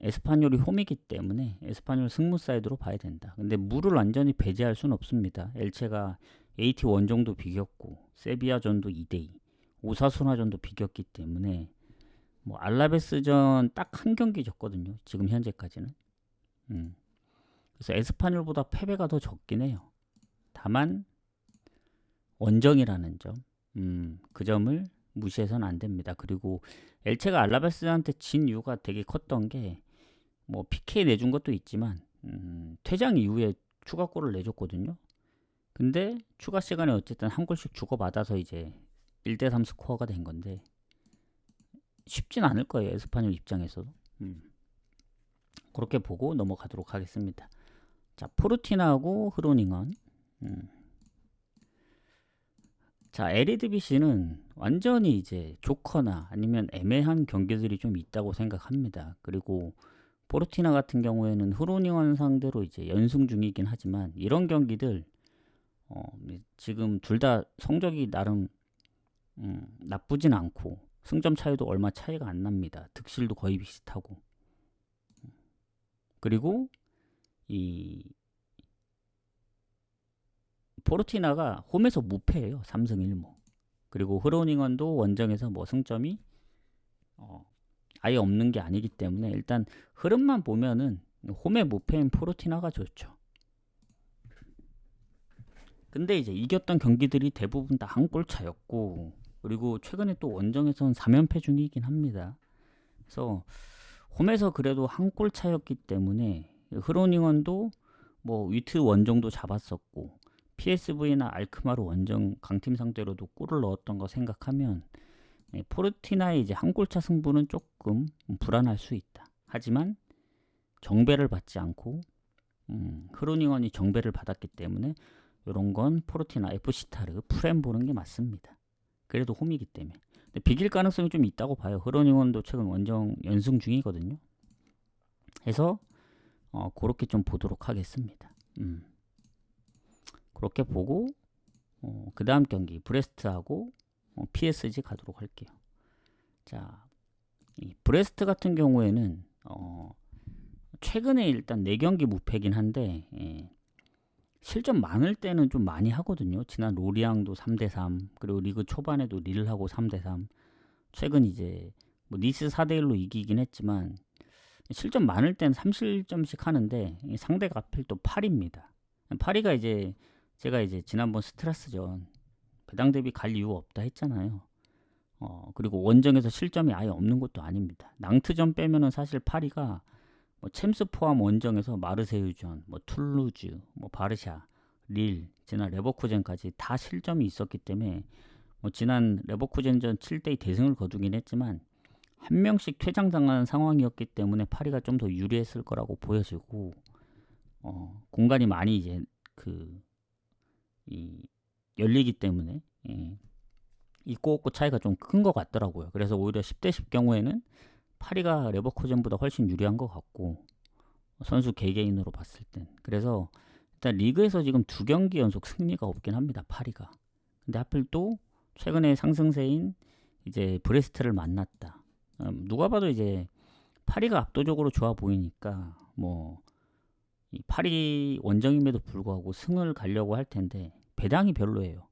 에스파뇰이 홈이기 때문에 에스파뇰 승무 사이드로 봐야 된다. 근데 무를 완전히 배제할 수는 없습니다. 엘체가 AT1전도 비겼고 세비야전도 2대2, 오사수나전도 비겼기 때문에 뭐 알라베스전 딱 한 경기 졌거든요. 지금 현재까지는. 그래서 에스파뇰보다 패배가 더 적긴 해요. 다만 원정이라는 점, 그 점을 무시해서는 안 됩니다. 그리고 엘체가 알라베스한테 진 이유가 되게 컸던 게 뭐 PK 내준 것도 있지만 퇴장 이후에 추가골을 내줬거든요. 근데 추가 시간에 어쨌든 한 골씩 주고받아서 이제 1대3 스코어가 된 건데 쉽진 않을 거예요. 에스파뇰 입장에서도. 그렇게 보고 넘어가도록 하겠습니다. 자, 포르티나하고 흐로닝은. 자, 에리드비시는 완전히 이제 조커나 아니면 애매한 경기들이 좀 있다고 생각합니다. 그리고 포르티나 같은 경우에는 흐로닝은 상대로 이제 연승 중이긴 하지만 이런 경기들 지금 둘 다 성적이 나름 나쁘진 않고 승점 차이도 얼마 차이가 안 납니다. 득실도 거의 비슷하고. 그리고 이 포르티나가 홈에서 무패예요. 3승 1무. 그리고 흐로닝언도 원정에서 뭐 승점이 아예 없는 게 아니기 때문에 일단 흐름만 보면은 홈에 무패인 포르티나가 좋죠. 근데 이제 이겼던 경기들이 대부분 다 한 골 차였고, 그리고 최근에 또 원정에서는 3연패 중이긴 합니다. 그래서 홈에서 그래도 한 골 차였기 때문에 흐로닝언도 뭐 위트 원정도 잡았었고 PSV나 알크마르 원정 강팀 상대로도 골을 넣었던 거 생각하면 포르티나의 이제 한 골차 승부는 조금 불안할 수 있다. 하지만 정배를 받지 않고 흐로닝언이 정배를 받았기 때문에 이런 건 포르티나, FC타르, 프렘 보는 게 맞습니다. 그래도 홈이기 때문에. 근데 비길 가능성이 좀 있다고 봐요. 흐로닝언도 최근 원정 연승 중이거든요. 해서 그렇게 좀 보도록 하겠습니다. 그렇게 보고 그 다음 경기 브레스트하고 PSG 가도록 할게요. 자, 이 브레스트 같은 경우에는 최근에 일단 4경기 무패긴 한데 실점 많을 때는 좀 많이 하거든요. 지난 로리앙도 3대3, 그리고 리그 초반에도 릴하고 3대3, 최근 이제 뭐 니스 4대1로 이기긴 했지만 실점 많을 때는 3실점씩 하는데 상대가 하필 또 파리입니다. 파리가 이제 제가 이제 지난번 스트라스전 배당 대비 갈 이유 없다 했잖아요. 그리고 원정에서 실점이 아예 없는 것도 아닙니다. 낭트전 빼면은 사실 파리가 뭐 챔스 포함 원정에서 마르세유전, 뭐 툴루즈, 뭐 바르샤, 릴, 지난 레버쿠젠까지 다 실점이 있었기 때문에 뭐 지난 레버쿠젠전 7대2 대승을 거두긴 했지만 한 명씩 퇴장당하는 상황이었기 때문에 파리가 좀 더 유리했을 거라고 보여지고 공간이 많이 이제 열리기 때문에 있고 없고 차이가 좀 큰 것 같더라고요. 그래서 오히려 10대10 경우에는 파리가 레버쿠젠보다 훨씬 유리한 것 같고 선수 개개인으로 봤을 땐. 그래서 일단 리그에서 지금 2경기 연속 승리가 없긴 합니다. 파리가. 근데 하필 또 최근에 상승세인 이제 브레스트를 만났다. 누가 봐도 이제 파리가 압도적으로 좋아 보이니까 뭐 이 파리 원정임에도 불구하고 승을 가려고 할 텐데 배당이 별로예요.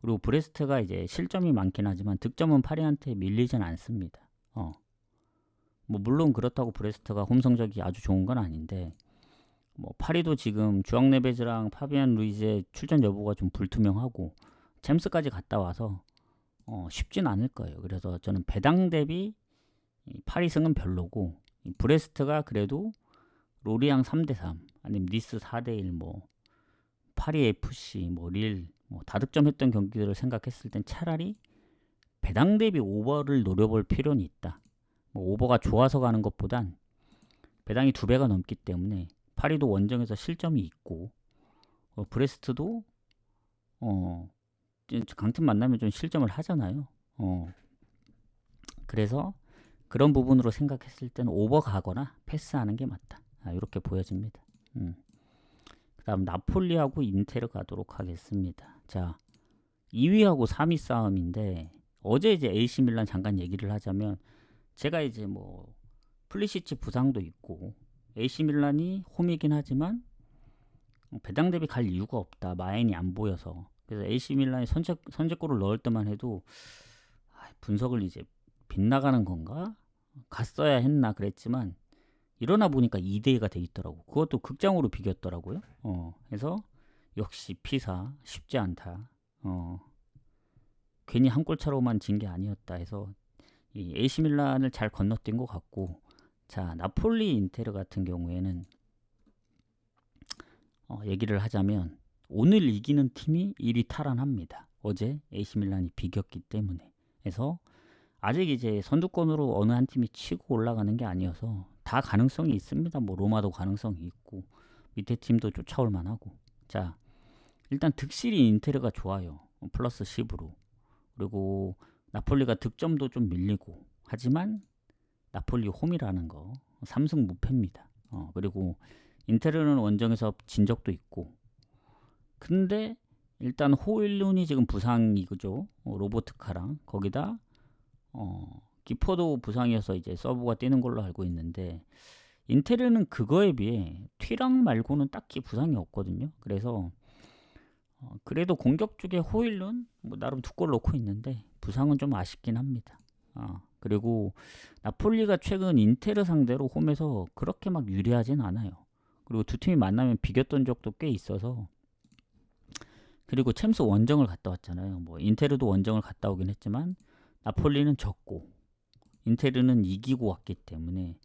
그리고 브레스트가 이제 실점이 많긴 하지만 득점은 파리한테 밀리진 않습니다. 뭐 물론 그렇다고 브레스트가 홈 성적이 아주 좋은 건 아닌데 뭐 파리도 지금 주앙 네베즈랑 파비안 루이즈의 출전 여부가 좀 불투명하고 챔스까지 갔다 와서 쉽진 않을 거예요. 그래서 저는 배당 대비 파리 승은 별로고 이 브레스트가 그래도 로리앙 3대3 아니면 니스 4대1 뭐 파리 FC 뭐 릴 뭐 다득점했던 경기들을 생각했을 땐 차라리 배당 대비 오버를 노려볼 필요는 있다. 뭐 오버가 좋아서 가는 것보단 배당이 2배가 넘기 때문에 파리도 원정에서 실점이 있고 브레스트도 강팀 만나면 좀 실점을 하잖아요. 그래서 그런 부분으로 생각했을 때는 오버 가거나 패스하는 게 맞다. 이렇게 보여집니다. 그 다음 나폴리하고 인테르 가도록 하겠습니다. 자, 2위하고 3위 싸움인데 어제 이제 AC 밀란 잠깐 얘기를 하자면 제가 이제 뭐 플리시치 부상도 있고 AC 밀란이 홈이긴 하지만 배당 대비 갈 이유가 없다. 마인이 안 보여서. 그래서 AC 밀란이 선제골을 넣을 때만 해도 분석을 이제 빗나가는 건가? 갔어야 했나 그랬지만 일어나 보니까 2대2가 돼 있더라고. 그것도 극장으로 비겼더라고요. 그래서 역시 피사 쉽지 않다. 괜히 한 골 차로만 진 게 아니었다 해서 이 AC 밀란을 잘 건너뛴 것 같고, 자 나폴리 인테르 같은 경우에는 얘기를 하자면 오늘 이기는 팀이 1위 탈환합니다. 어제 AC 밀란이 비겼기 때문에. 그래서 아직 이제 선두권으로 어느 한 팀이 치고 올라가는 게 아니어서 다 가능성이 있습니다. 뭐 로마도 가능성이 있고 밑에 팀도 쫓아올 만하고. 자 일단 득실이 인테르가 좋아요. 플러스 10으로. 그리고 나폴리가 득점도 좀 밀리고 하지만 나폴리 홈이라는 거 3승 무패입니다. 그리고 인테르는 원정에서 진 적도 있고. 근데 일단 호일룬이 지금 부상이 그죠? 로보트카랑 거기다 기포도 부상이어서 이제 서브가 뛰는 걸로 알고 있는데 인테르는 그거에 비해 튀랑 말고는 딱히 부상이 없거든요. 그래서 그래도 공격 쪽에 호일룬 뭐 나름 2골 넣고 있는데 부상은 좀 아쉽긴 합니다. 그리고 나폴리가 최근 인테르 상대로 홈에서 그렇게 막 유리하진 않아요. 그리고 두 팀이 만나면 비겼던 적도 꽤 있어서. 그리고 챔스 원정을 갔다 왔잖아요. 뭐 인테르도 원정을 갔다 오긴 했지만 나폴리는 졌고 인테르는 이기고 왔기 때문에.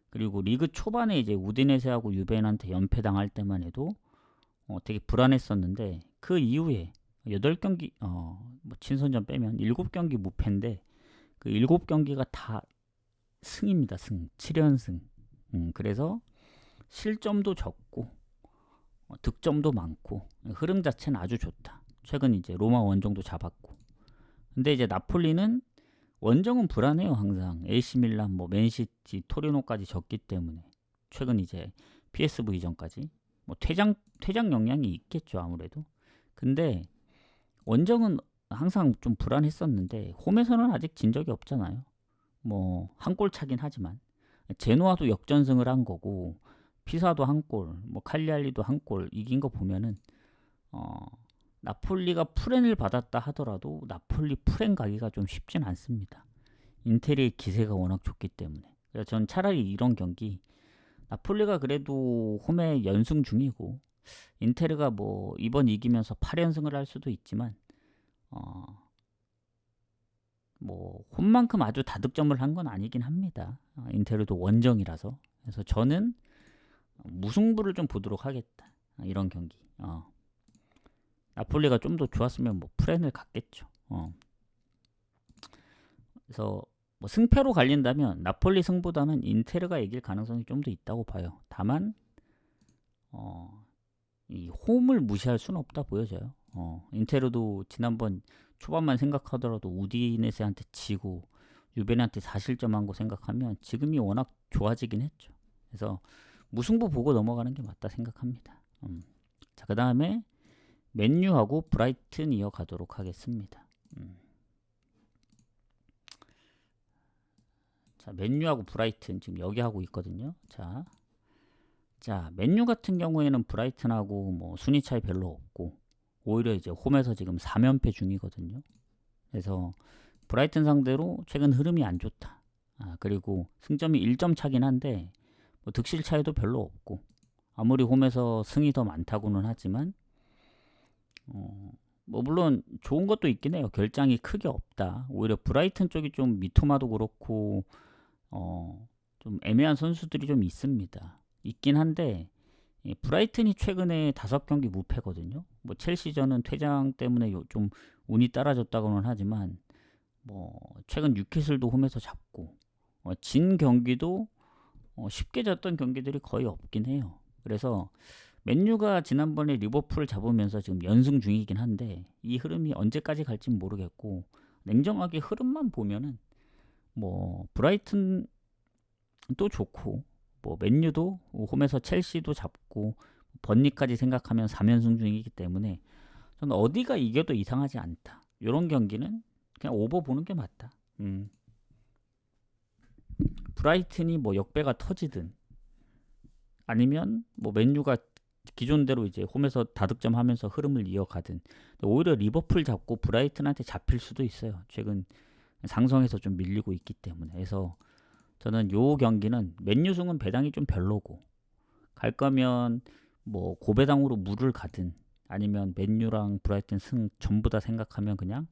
그리고 리그 초반에 이제 우디네세하고 유벤한테 연패당할 때만 해도 되게 불안했었는데 그 이후에 8경기 뭐 친선전 빼면 7경기 무패인데 그 7경기가 다 승입니다. 승 7연승. 그래서 실점도 적고 득점도 많고 흐름 자체는 아주 좋다. 최근 이제 로마 원정도 잡았고. 근데 이제 나폴리는 원정은 불안해요. 항상 AC 밀란, 뭐 맨시티, 토리노까지 졌기 때문에. 최근 이제 PSV전까지 뭐 퇴장 영향이 있겠죠 아무래도. 근데 원정은 항상 좀 불안했었는데 홈에서는 아직 진 적이 없잖아요. 뭐 한 골 차긴 하지만 제노아도 역전승을 한 거고 피사도 한 골, 뭐 칼리알리도 한 골 이긴 거 보면은 나폴리가 프렌을 받았다 하더라도 나폴리 프렌 가기가 좀 쉽진 않습니다. 인테리의 기세가 워낙 좋기 때문에. 그래서 전 차라리 이런 경기 나폴리가 그래도 홈에 연승 중이고 인테르가 뭐 이번 이기면서 8연승을 할 수도 있지만 뭐 홈만큼 아주 다득점을 한 건 아니긴 합니다. 인테르도 원정이라서. 그래서 저는 무승부를 좀 보도록 하겠다. 이런 경기. 나폴리가 좀 더 좋았으면 뭐 프렌을 갔겠죠. 그래서 뭐 승패로 갈린다면 나폴리 승보다는 인테르가 이길 가능성이 좀 더 있다고 봐요. 다만 이 홈을 무시할 수는 없다 보여져요. 인테르도 지난번 초반만 생각하더라도 우디네세한테 지고 유벤한테 4실점한 거 생각하면 지금이 워낙 좋아지긴 했죠. 그래서 무승부 보고 넘어가는 게 맞다 생각합니다. 자, 그 다음에 맨유하고 브라이튼 이어가도록 하겠습니다. 자, 맨유하고 브라이튼 지금 여기 하고 있거든요. 자, 맨유 같은 경우에는 브라이튼하고 뭐 순위 차이 별로 없고 오히려 이제 홈에서 지금 3연패 중이거든요. 그래서 브라이튼 상대로 최근 흐름이 안 좋다. 그리고 승점이 1점 차긴 한데 뭐 득실 차이도 별로 없고 아무리 홈에서 승이 더 많다고는 하지만 뭐 물론 좋은 것도 있긴 해요. 결장이 크게 없다. 오히려 브라이튼 쪽이 좀 미토마도 그렇고 좀 애매한 선수들이 좀 있습니다. 있긴 한데 브라이튼이 최근에 5경기 무패거든요. 뭐 첼시전은 퇴장 때문에 좀 운이 따라졌다고는 하지만 뭐 최근 뉴캐슬도 홈에서 잡고 진 경기도 쉽게 졌던 경기들이 거의 없긴 해요. 그래서 맨유가 지난번에 리버풀을 잡으면서 지금 연승 중이긴 한데 이 흐름이 언제까지 갈진 모르겠고, 냉정하게 흐름만 보면은 뭐 브라이튼도 좋고 뭐 맨유도 홈에서 첼시도 잡고 번니까지 생각하면 3연승 중이기 때문에 저는 어디가 이겨도 이상하지 않다. 이런 경기는 그냥 오버 보는 게 맞다. 브라이튼이 뭐 역배가 터지든 아니면 뭐 맨유가 기존대로 이제 홈에서 다득점 하면서 흐름을 이어가든, 오히려 리버풀 잡고 브라이튼한테 잡힐 수도 있어요. 최근 상성에서 좀 밀리고 있기 때문에. 그래서 저는 요 경기는 맨유 승은 배당이 좀 별로고, 갈 거면 뭐 고배당으로 물을 가든 아니면 맨유랑 브라이튼 승 전부 다 생각하면 그냥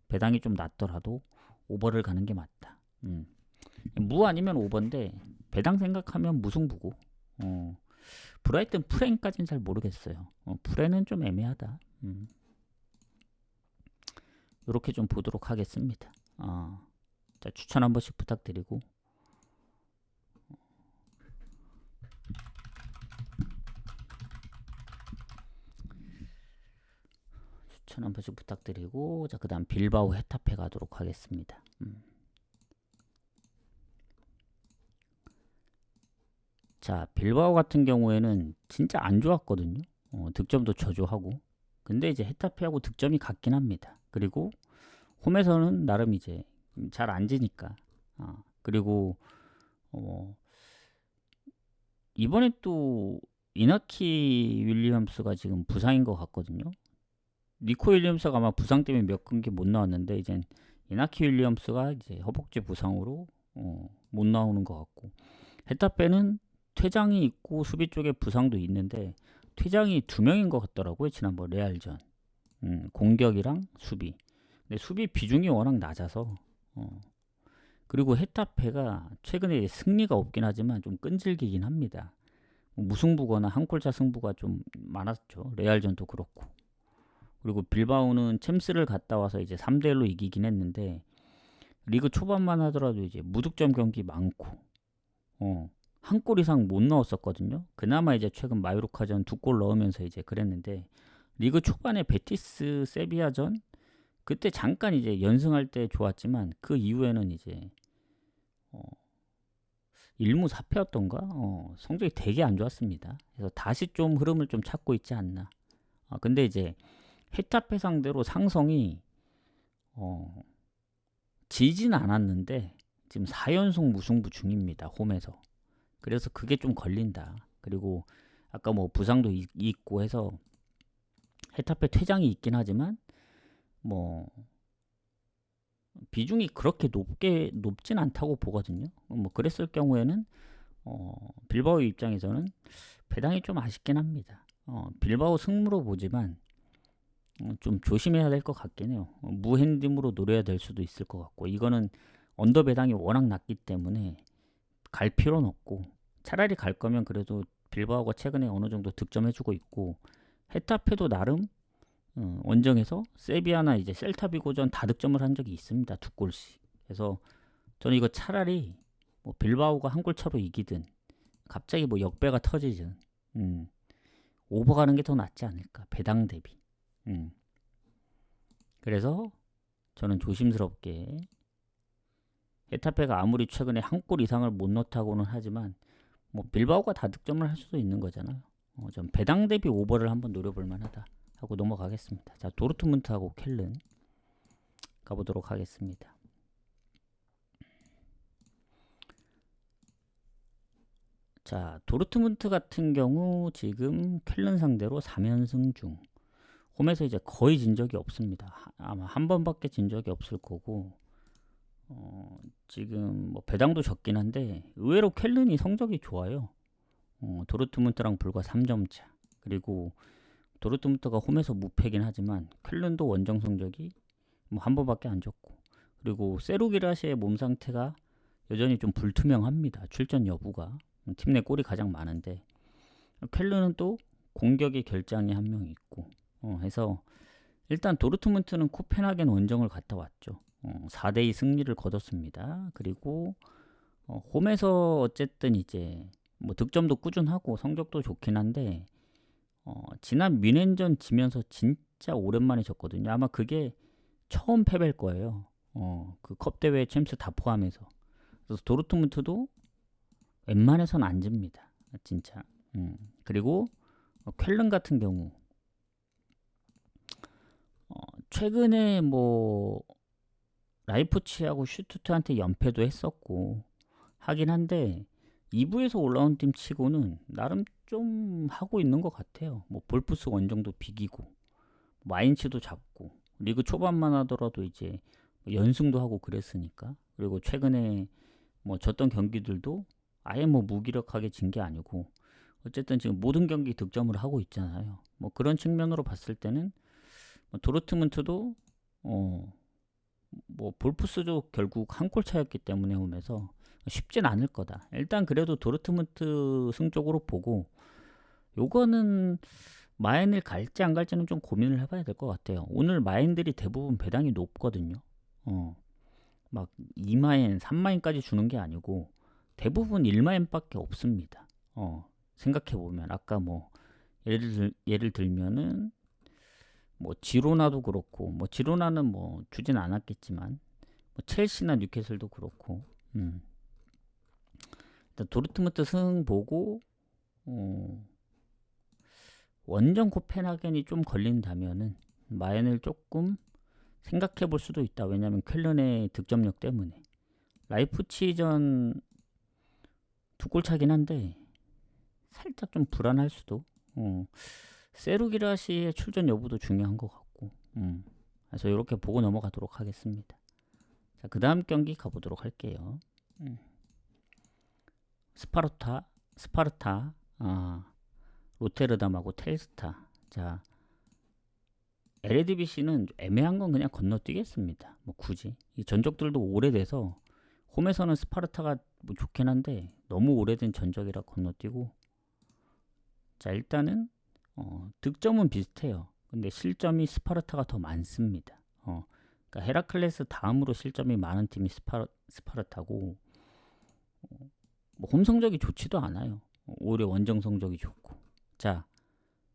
배당이 좀 낮더라도 오버를 가는 게 맞다. 무 아니면 오버인데 배당 생각하면 무승부고, 브라이튼 프레임까지는 잘 모르겠어요. 프레는 좀 애매하다. 이렇게 좀 보도록 하겠습니다. 자, 추천 한 번씩 부탁드리고, 추천 한 번씩 부탁드리고, 자, 그 다음 빌바오 헤타페 가도록 하겠습니다. 자, 빌바오 같은 경우에는 진짜 안 좋았거든요. 득점도 저조하고. 근데 이제 헤타페하고 득점이 같긴 합니다. 그리고 홈에서는 나름 이제 잘 안 지니까. 그리고 이번에 또 이나키 윌리엄스가 지금 부상인 것 같거든요. 니코 윌리엄스가 아마 부상 때문에 몇 경기 못 나왔는데 이젠 이나키 윌리엄스가 이제 허벅지 부상으로 못 나오는 것 같고, 헤타페는 퇴장이 있고 수비 쪽에 부상도 있는데 퇴장이 2명인 것 같더라고요. 지난번 레알전. 공격이랑 수비. 근데 수비 비중이 워낙 낮아서 그리고 헤타페가 최근에 승리가 없긴 하지만 좀 끈질기긴 합니다. 무승부거나 한 골차 승부가 좀 많았죠. 레알전도 그렇고. 그리고 빌바오는 챔스를 갔다 와서 이제 3대1로 이기긴 했는데 리그 초반만 하더라도 이제 무득점 경기 많고 한 골 이상 못 넣었었거든요. 그나마 이제 최근 마요르카전 2골 넣으면서 이제 그랬는데, 리그 초반에 베티스 세비야전 그때 잠깐 이제 연승할 때 좋았지만 그 이후에는 이제 1무 4패였던가 성적이 되게 안 좋았습니다. 그래서 다시 좀 흐름을 좀 찾고 있지 않나. 근데 이제 헤타페 상대로 상성이 지진 않았는데 지금 4연속 무승부 중입니다. 홈에서. 그래서 그게 좀 걸린다. 그리고 아까 뭐 부상도 있고 해서 헤타페 퇴장이 있긴 하지만 뭐 비중이 그렇게 높진 않다고 보거든요. 뭐 그랬을 경우에는 빌바오 입장에서는 배당이 좀 아쉽긴 합니다. 빌바오 승무로 보지만 좀 조심해야 될 것 같긴 해요. 무핸dim으로 노려야 될 수도 있을 것 같고, 이거는 언더 배당이 워낙 낮기 때문에 갈 필요는 없고, 차라리 갈 거면 그래도 빌바오가 최근에 어느 정도 득점해주고 있고, 헤타페도 나름 원정에서 세비야나 이제 셀타비고전 다 득점을 한 적이 있습니다. 2골씩. 그래서 저는 이거 차라리 뭐 빌바오가 한 골 차로 이기든 갑자기 뭐 역배가 터지든 오버 가는 게 더 낫지 않을까, 배당 대비. 그래서 저는 조심스럽게, 헤타페가 아무리 최근에 한 골 이상을 못 넣다고는 하지만 뭐 빌바오가 다 득점을 할 수도 있는 거잖아요. 좀 배당 대비 오버를 한번 노려볼 만하다 하고 넘어가겠습니다. 자, 도르트문트하고 켈른 가보도록 하겠습니다. 자, 도르트문트 같은 경우 지금 켈른 상대로 3연승 중. 홈에서 이제 거의 진 적이 없습니다. 아마 한 번밖에 진 적이 없을 거고, 지금 뭐 배당도 적긴 한데 의외로 켈른이 성적이 좋아요. 도르트문트랑 불과 3점 차. 그리고 도르트문트가 홈에서 무패긴 하지만 켈른도 원정 성적이 뭐 한 번밖에 안 졌고, 그리고 세루기라시의 몸 상태가 여전히 좀 불투명합니다. 출전 여부가. 팀 내 골이 가장 많은데 켈르는 또 공격의 결장이 한 명 있고 해서 일단 도르트문트는 코펜하겐 원정을 갔다 왔죠. 4대2 승리를 거뒀습니다. 그리고 홈에서 어쨌든 이제 뭐 득점도 꾸준하고 성적도 좋긴 한데 지난 뮌헨전 지면서 진짜 오랜만에 졌거든요. 아마 그게 처음 패배일 거예요. 그 컵 대회 챔스 다 포함해서. 그래서 도르트문트도 웬만해선 안 집니다. 진짜. 그리고 쾰른 같은 경우 최근에 뭐 라이프치히하고 슈투트한테 연패도 했었고 하긴 한데 2부에서 올라온 팀 치고는 나름 좀 하고 있는 것 같아요. 뭐 볼프스 원정도 비기고 마인츠도 잡고 리그 초반만 하더라도 이제 연승도 하고 그랬으니까. 그리고 최근에 뭐 졌던 경기들도 아예 뭐 무기력하게 진 게 아니고 어쨌든 지금 모든 경기 득점을 하고 있잖아요. 뭐 그런 측면으로 봤을 때는 도르트문트도 뭐 볼프스도 결국 한 골 차였기 때문에 홈에서 쉽진 않을 거다. 일단 그래도 도르트문트 승적으로 보고 요거는 마인을 갈지 안 갈지는 좀 고민을 해봐야 될 것 같아요. 오늘 마인들이 대부분 배당이 높거든요. 막 2마인, 3마인까지 주는 게 아니고 대부분 1마인밖에 없습니다. 생각해보면 아까 뭐 예를 들면은 뭐 지로나도 그렇고 뭐 지로나는 뭐 주진 않았겠지만 뭐 첼시나 뉴캐슬도 그렇고 일단 도르트문트 승 보고 원정 코펜하겐이 좀 걸린다면은 마인을 조금 생각해 볼 수도 있다. 왜냐면 쾰른의 득점력 때문에. 라이프치히전 2골 차긴 한데 살짝 좀 불안할 수도. 세루기라시의 출전 여부도 중요한 것 같고. 그래서 이렇게 보고 넘어가도록 하겠습니다. 자, 그 다음 경기 가보도록 할게요. 스파르타, 로테르담하고 텔스타. 자, 에레디비시는 애매한 건 그냥 건너뛰겠습니다. 뭐 굳이 이 전적들도 오래돼서 홈에서는 스파르타가 뭐 좋긴 한데 너무 오래된 전적이라 건너뛰고. 자, 일단은 득점은 비슷해요. 근데 실점이 스파르타가 더 많습니다. 그러니까 헤라클레스 다음으로 실점이 많은 팀이 스파르타고 뭐 홈 성적이 좋지도 않아요. 오히려 원정 성적이 좋고. 자,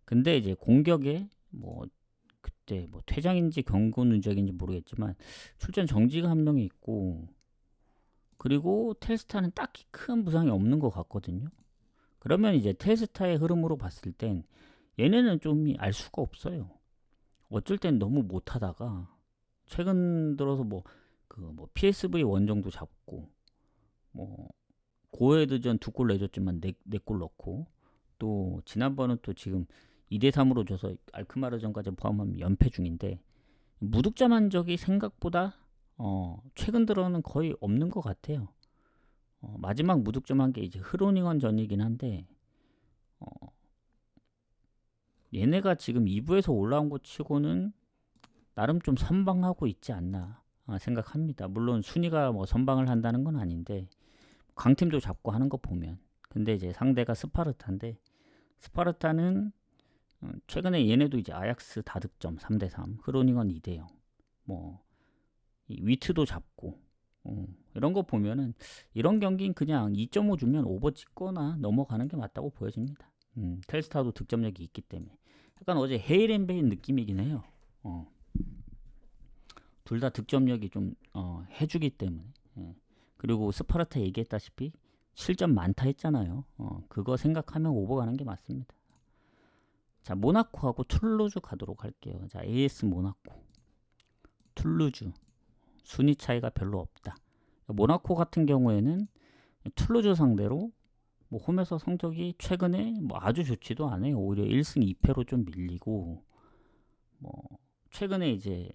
근데 이제 공격에 뭐 그때 뭐 퇴장인지 경고 누적인지 모르겠지만 출전 정지가 한 명이 있고 그리고 텔스타는 딱히 큰 부상이 없는 것 같거든요. 그러면 이제 텔스타의 흐름으로 봤을 땐 얘네는 좀 알 수가 없어요. 어쩔 땐 너무 못하다가 최근 들어서 뭐 PSV 원정도 잡고 뭐 고헤드전 2골 내줬지만 4골 넣고 또 지난번은 또 지금 2대3으로 져서 알크마르전까지 포함하면 연패 중인데 무득점한 적이 생각보다 최근 들어는 거의 없는 것 같아요. 마지막 무득점한 게 이제 흐로닝원 전이긴 한데 얘네가 지금 2부에서 올라온 것 치고는 나름 좀 선방하고 있지 않나 생각합니다. 물론 순위가 뭐 선방을 한다는 건 아닌데 강팀도 잡고 하는 거 보면. 근데 이제 상대가 스파르타인데 스파르타는 최근에 얘네도 이제 아약스 다득점 3대3, 흐로닝은 2대0, 뭐 위트도 잡고 이런 거 보면은 이런 경기는 그냥 2.5 주면 오버 찍거나 넘어가는 게 맞다고 보여집니다. 텔스타도 득점력이 있기 때문에 약간 어제 헤이렌베인 느낌이긴 해요. 둘 다 득점력이 좀 해주기 때문에. 그리고 스파르타 얘기했다시피 실점 많다 했잖아요. 그거 생각하면 오버 가는 게 맞습니다. 자, 모나코하고 툴루즈 가도록 할게요. 자, AS 모나코, 툴루즈 순위 차이가 별로 없다. 모나코 같은 경우에는 툴루즈 상대로 뭐 홈에서 성적이 최근에 뭐 아주 좋지도 않아요. 오히려 1승 2패로 좀 밀리고 뭐 최근에 이제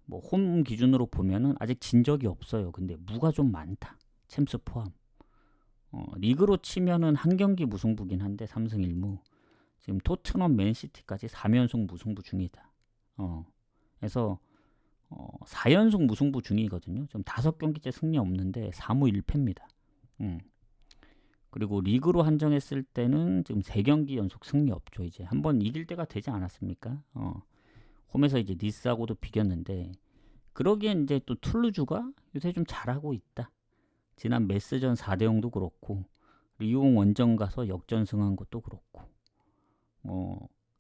뭐 홈 기준으로 보면은 아직 진 적이 없어요. 근데 무가 좀 많다. 챔스 포함. 리그로 치면은 한 경기 무승부긴 한데 3승 1무. 지금 토트넘 맨시티까지 3연속 무승부 중이다. 그래서 4연속 무승부 중이거든요. 지금 5경기째 승리 없는데 4무 1패입니다. 그리고 리그로 한정했을 때는 지금 3경기 연속 승리 없죠. 이제 한번 이길 때가 되지 않았습니까? 홈에서 이제 니스하고도 비겼는데, 그러기엔 이제 또 툴루즈가 요새 좀 잘하고 있다. 지난 메스전 4대0도 그렇고, 리옹 원정 가서 역전승한 것도 그렇고,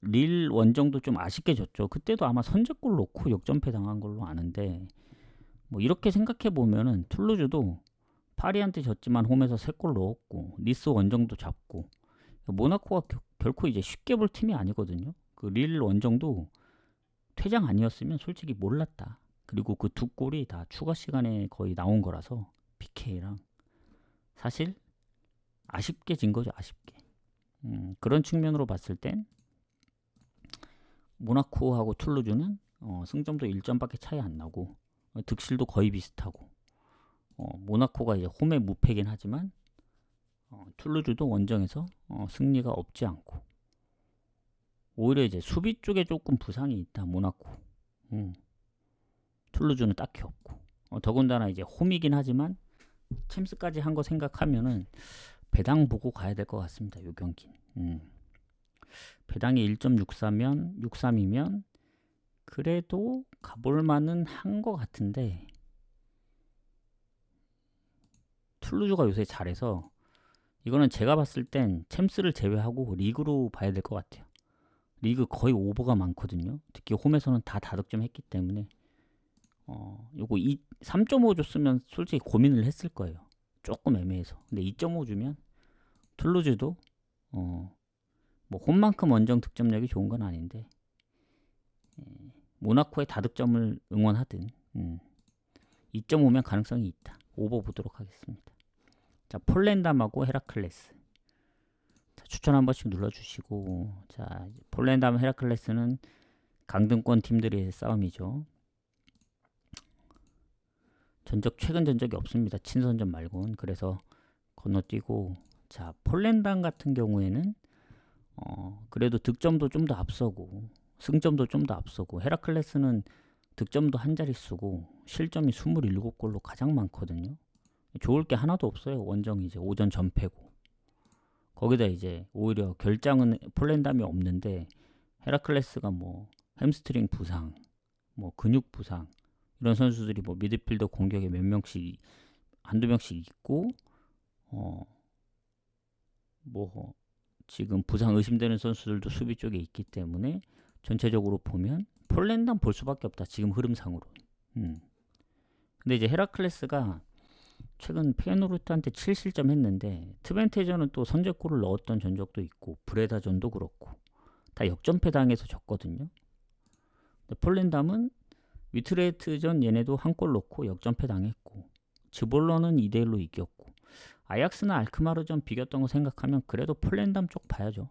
릴 원정도 좀 아쉽게 졌죠. 그때도 아마 선제골 넣고 역전패 당한 걸로 아는데, 뭐 이렇게 생각해 보면은 툴루즈도 파리한테 졌지만 홈에서 3골 넣었고, 니스 원정도 잡고, 모나코가 결코 이제 쉽게 볼 팀이 아니거든요. 그 릴 원정도 퇴장 아니었으면 솔직히 몰랐다. 그리고 그 2골이 다 추가 시간에 거의 나온 거라서 PK랑 사실 아쉽게 진 거죠. 아쉽게. 그런 측면으로 봤을 땐 모나코하고 툴루즈는 승점도 1점밖에 차이 안 나고, 득실도 거의 비슷하고, 모나코가 이제 홈에 무패긴 하지만 툴루즈도 원정에서 승리가 없지 않고, 오히려 이제 수비 쪽에 조금 부상이 있다 모나코. 툴루즈는 딱히 없고, 더군다나 이제 홈이긴 하지만 챔스까지 한 거 생각하면은 배당 보고 가야 될 것 같습니다. 요 경기. 배당이 1.63이면 그래도 가볼 만은 한 것 같은데, 툴루즈가 요새 잘해서 이거는 제가 봤을 땐 챔스를 제외하고 리그로 봐야 될 것 같아요. 리그 거의 오버가 많거든요. 특히 홈에서는 다 다득점 했기 때문에 요거 3.5 줬으면 솔직히 고민을 했을 거예요. 조금 애매해서. 근데 2.5 주면 툴루즈도 뭐 홈만큼 원정 득점력이 좋은 건 아닌데, 모나코의 다득점을 응원하든 2.5면 가능성이 있다. 오버 보도록 하겠습니다. 자, 폴렌담하고 헤라클레스. 자, 추천 한 번씩 눌러주시고, 자, 폴렌담 헤라클레스는 강등권 팀들의 싸움이죠. 최근 전적이 없습니다. 친선전 말고는. 그래서 건너뛰고, 자, 폴렌담 같은 경우에는 그래도 득점도 좀 더 앞서고 승점도 좀 더 앞서고, 헤라클레스는 득점도 한 자릿수고 실점이 27골로 가장 많거든요. 좋을 게 하나도 없어요. 원정이 이제 오전 전패고, 거기다 이제 오히려 결장은 폴렌담이 없는데 헤라클레스가 뭐 햄스트링 부상, 뭐 근육 부상, 이런 선수들이 뭐 미드필더 공격에 몇 명씩 한두 명씩 있고, 뭐 지금 부상 의심되는 선수들도 수비 쪽에 있기 때문에 전체적으로 보면 폴렌담 볼 수밖에 없다. 지금 흐름상으로. 근데 이제 헤라클레스가 최근 페노르트한테 7실점 했는데, 트벤테전은 또 선제골을 넣었던 전적도 있고, 브레다전도 그렇고 다 역전패 당해서 졌거든요. 폴렌담은 위트레트전 얘네도 한 골 넣고 역전패 당했고, 즈볼런은 2대1로 이겼고, 아약스나 알크마르전 비겼던 거 생각하면 그래도 폴렌담 쪽 봐야죠.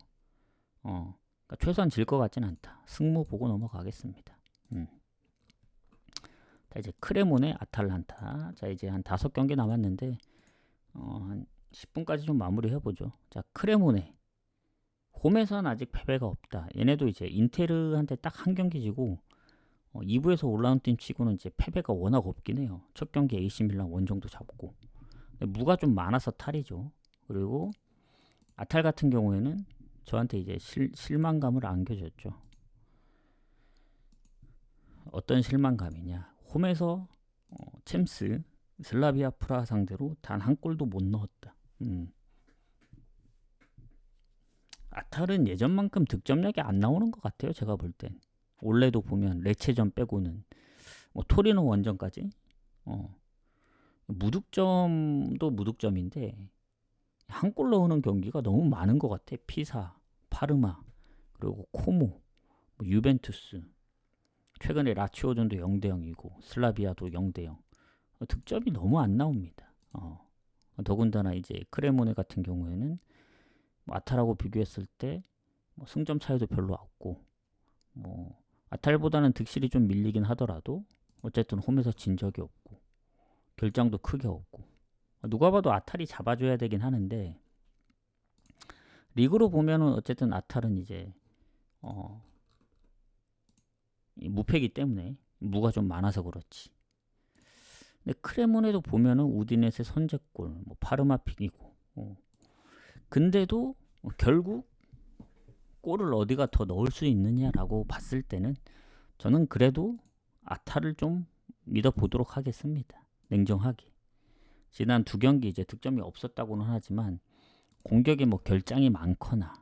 그러니까 최소한 질 것 같진 않다. 승무 보고 넘어가겠습니다. 자, 이제 크레모네 아탈란타. 자, 이제 한 5경기 남았는데 한 10분까지 좀 마무리 해보죠. 자, 크레모네 홈에선 아직 패배가 없다. 얘네도 이제 인테르한테 딱 한 경기 지고 2부에서 올라온 팀 치고는 이제 패배가 워낙 없긴 해요. 첫 경기 AC 밀란 원정도 잡고, 무가 좀 많아서 탈이죠. 그리고 아탈 같은 경우에는 저한테 이제 실망감을 안겨줬죠. 어떤 실망감이냐? 홈에서 챔스 슬라비아 프라 상대로 단 한 골도 못 넣었다. 아탈은 예전만큼 득점력이 안 나오는 것 같아요. 제가 볼 땐. 올해도 보면 레체전 빼고는 뭐 토리노 원정까지 무득점도 무득점인데 한 골 넣는 경기가 너무 많은 것 같아. 피사, 파르마, 그리고 코모, 뭐 유벤투스, 최근에 라치오전도 0대0이고 슬라비아도 0대0. 득점이 너무 안 나옵니다. 더군다나 이제 크레모네 같은 경우에는 뭐 아탈하고 비교했을 때 뭐 승점 차이도 별로 없고, 뭐 아탈보다는 득실이 좀 밀리긴 하더라도 어쨌든 홈에서 진 적이 없고 결장도 크게 없고, 누가 봐도 아탈이 잡아줘야 되긴 하는데, 리그로 보면은 어쨌든 아탈은 이제 무패기 때문에 무가 좀 많아서 그렇지. 근데 크레모네도 보면은 우디네세 선제골, 뭐 파르마 픽이고, 근데도 결국 골을 어디가 더 넣을 수 있느냐라고 봤을 때는 저는 그래도 아타를 좀 믿어보도록 하겠습니다. 냉정하게. 지난 두 경기 이제 득점이 없었다고는 하지만 공격에 뭐 결장이 많거나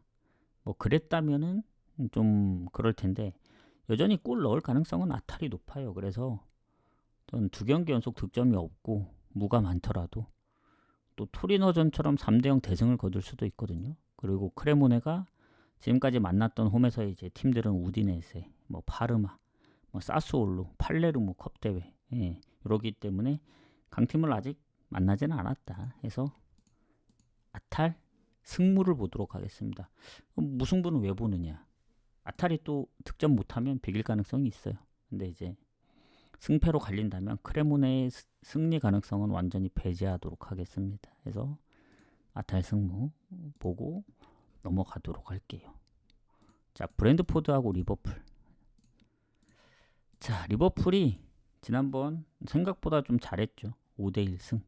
뭐 그랬다면은 좀 그럴 텐데 여전히 골 넣을 가능성은 아탈이 높아요. 그래서 전 두 경기 연속 득점이 없고 무가 많더라도 또 토리노전처럼 3대0 대승을 거둘 수도 있거든요. 그리고 크레모네가 지금까지 만났던 홈에서 이제 팀들은 우디네세, 뭐 파르마, 뭐 사스올로, 팔레르모 컵 대회, 이러기 때문에 강팀을 아직 만나지는 않았다 해서 아탈 승무를 보도록 하겠습니다. 무승부는 왜 보느냐? 아탈이 또 득점 못하면 비길 가능성이 있어요. 근데 이제 승패로 갈린다면 크레모네의 승리 가능성은 완전히 배제하도록 하겠습니다. 그래서 아탈 승무 보고 넘어가도록 할게요. 자, 브랜드포드하고 리버풀. 자, 리버풀이 지난번 생각보다 좀 잘했죠. 5대1 승.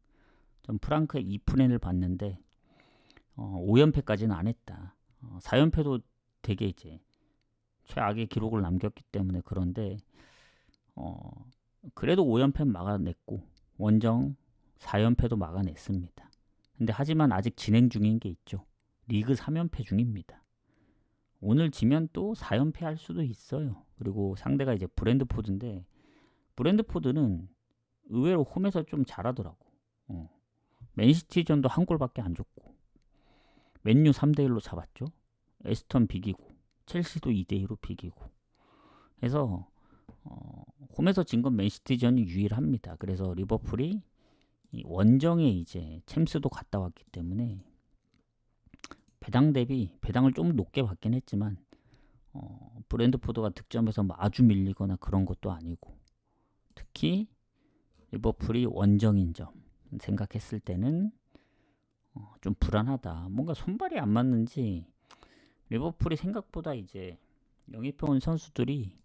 전 프랑크의 2푼엔을 봤는데 5연패까지는 안 했다. 4연패도 되게 이제 최악의 기록을 남겼기 때문에 그런데 그래도 5연패 막아냈고 원정 4연패도 막아냈습니다. 근데 하지만 아직 진행 중인 게 있죠. 리그 3연패 중입니다. 오늘 지면 또 4연패 할 수도 있어요. 그리고 상대가 이제 브랜드포드인데 브랜드포드는 의외로 홈에서 좀 잘하더라고. 맨시티전도 한 골밖에 안 줬고 맨유 3대1로 잡았죠. 에스턴 비기고 첼시도 2대2로 비기고 해서 홈에서 진 건 맨시티전이 유일합니다. 그래서 리버풀이 원정에 이제 챔스도 갔다 왔기 때문에 배당 대비 배당을 좀 높게 받긴 했지만 브랜드포드가 득점에서 뭐 아주 밀리거나 그런 것도 아니고 특히 리버풀이 원정인 점 생각했을 때는 좀 불안하다. 뭔가 손발이 안 맞는지 리버풀이 생각보다 이제 영입해온 선수들이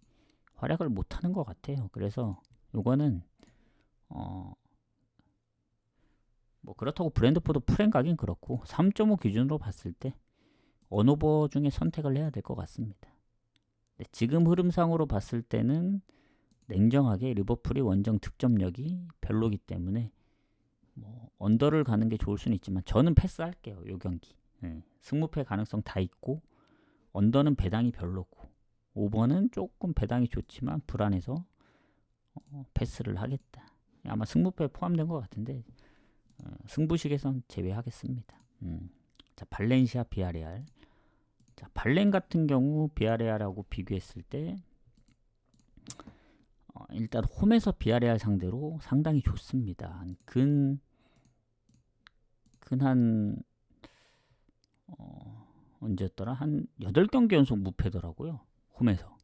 활약을 못하는 것 같아요. 그래서 요거는 뭐 그렇다고 브랜드포드 프렌 가긴 그렇고 3.5 기준으로 봤을 때 언오버 중에 선택을 해야 될 것 같습니다. 지금 흐름상으로 봤을 때는 냉정하게 리버풀이 원정 득점력이 별로기 때문에 뭐 언더를 가는 게 좋을 수는 있지만 저는 패스할게요. 요 경기. 승무패 가능성 다 있고 언더는 배당이 별로고 오버는 조금 배당이 좋지만 불안해서 패스를 하겠다. 아마 승무패 포함된 것 같은데 승부식에선 제외하겠습니다. 자, 발렌시아 비아레알. 자, 발렌 같은 경우 비아레알하고 비교했을 때 일단 홈에서 비아레알 상대로 상당히 좋습니다. 한 언제였더라? 한 8경기 연속 무패더라고요. 홈에서.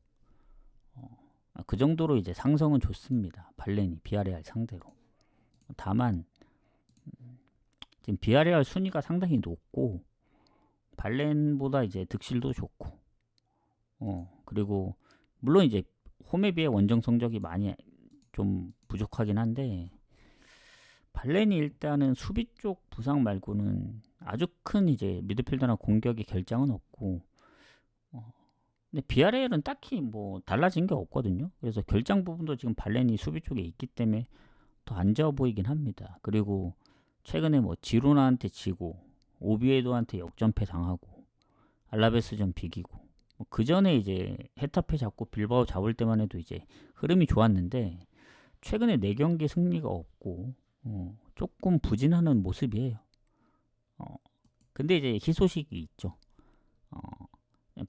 그 정도로 이제 상성은 좋습니다. 발렌이 비아레알 상대로. 다만 지금 비아레알 순위가 상당히 높고 발렌보다 이제 득실도 좋고 그리고 물론 이제 홈에 비해 원정 성적이 많이 좀 부족하긴 한데 발렌이 일단은 수비 쪽 부상 말고는 아주 큰 이제 미드필더나 공격의 결장은 없고 근데 비아레알은 딱히 뭐 달라진 게 없거든요. 그래서 결장 부분도 지금 발렌이 수비 쪽에 있기 때문에 더 안 좋아 보이긴 합니다. 그리고 최근에 뭐 지로나한테 지고 오비에도한테 역전패 당하고 알라베스전 비기고 그 전에 이제 헤타페 잡고 빌바오 잡을 때만 해도 이제 흐름이 좋았는데 최근에 4경기 승리가 없고 조금 부진하는 모습이에요. 근데 이제 희소식이 있죠.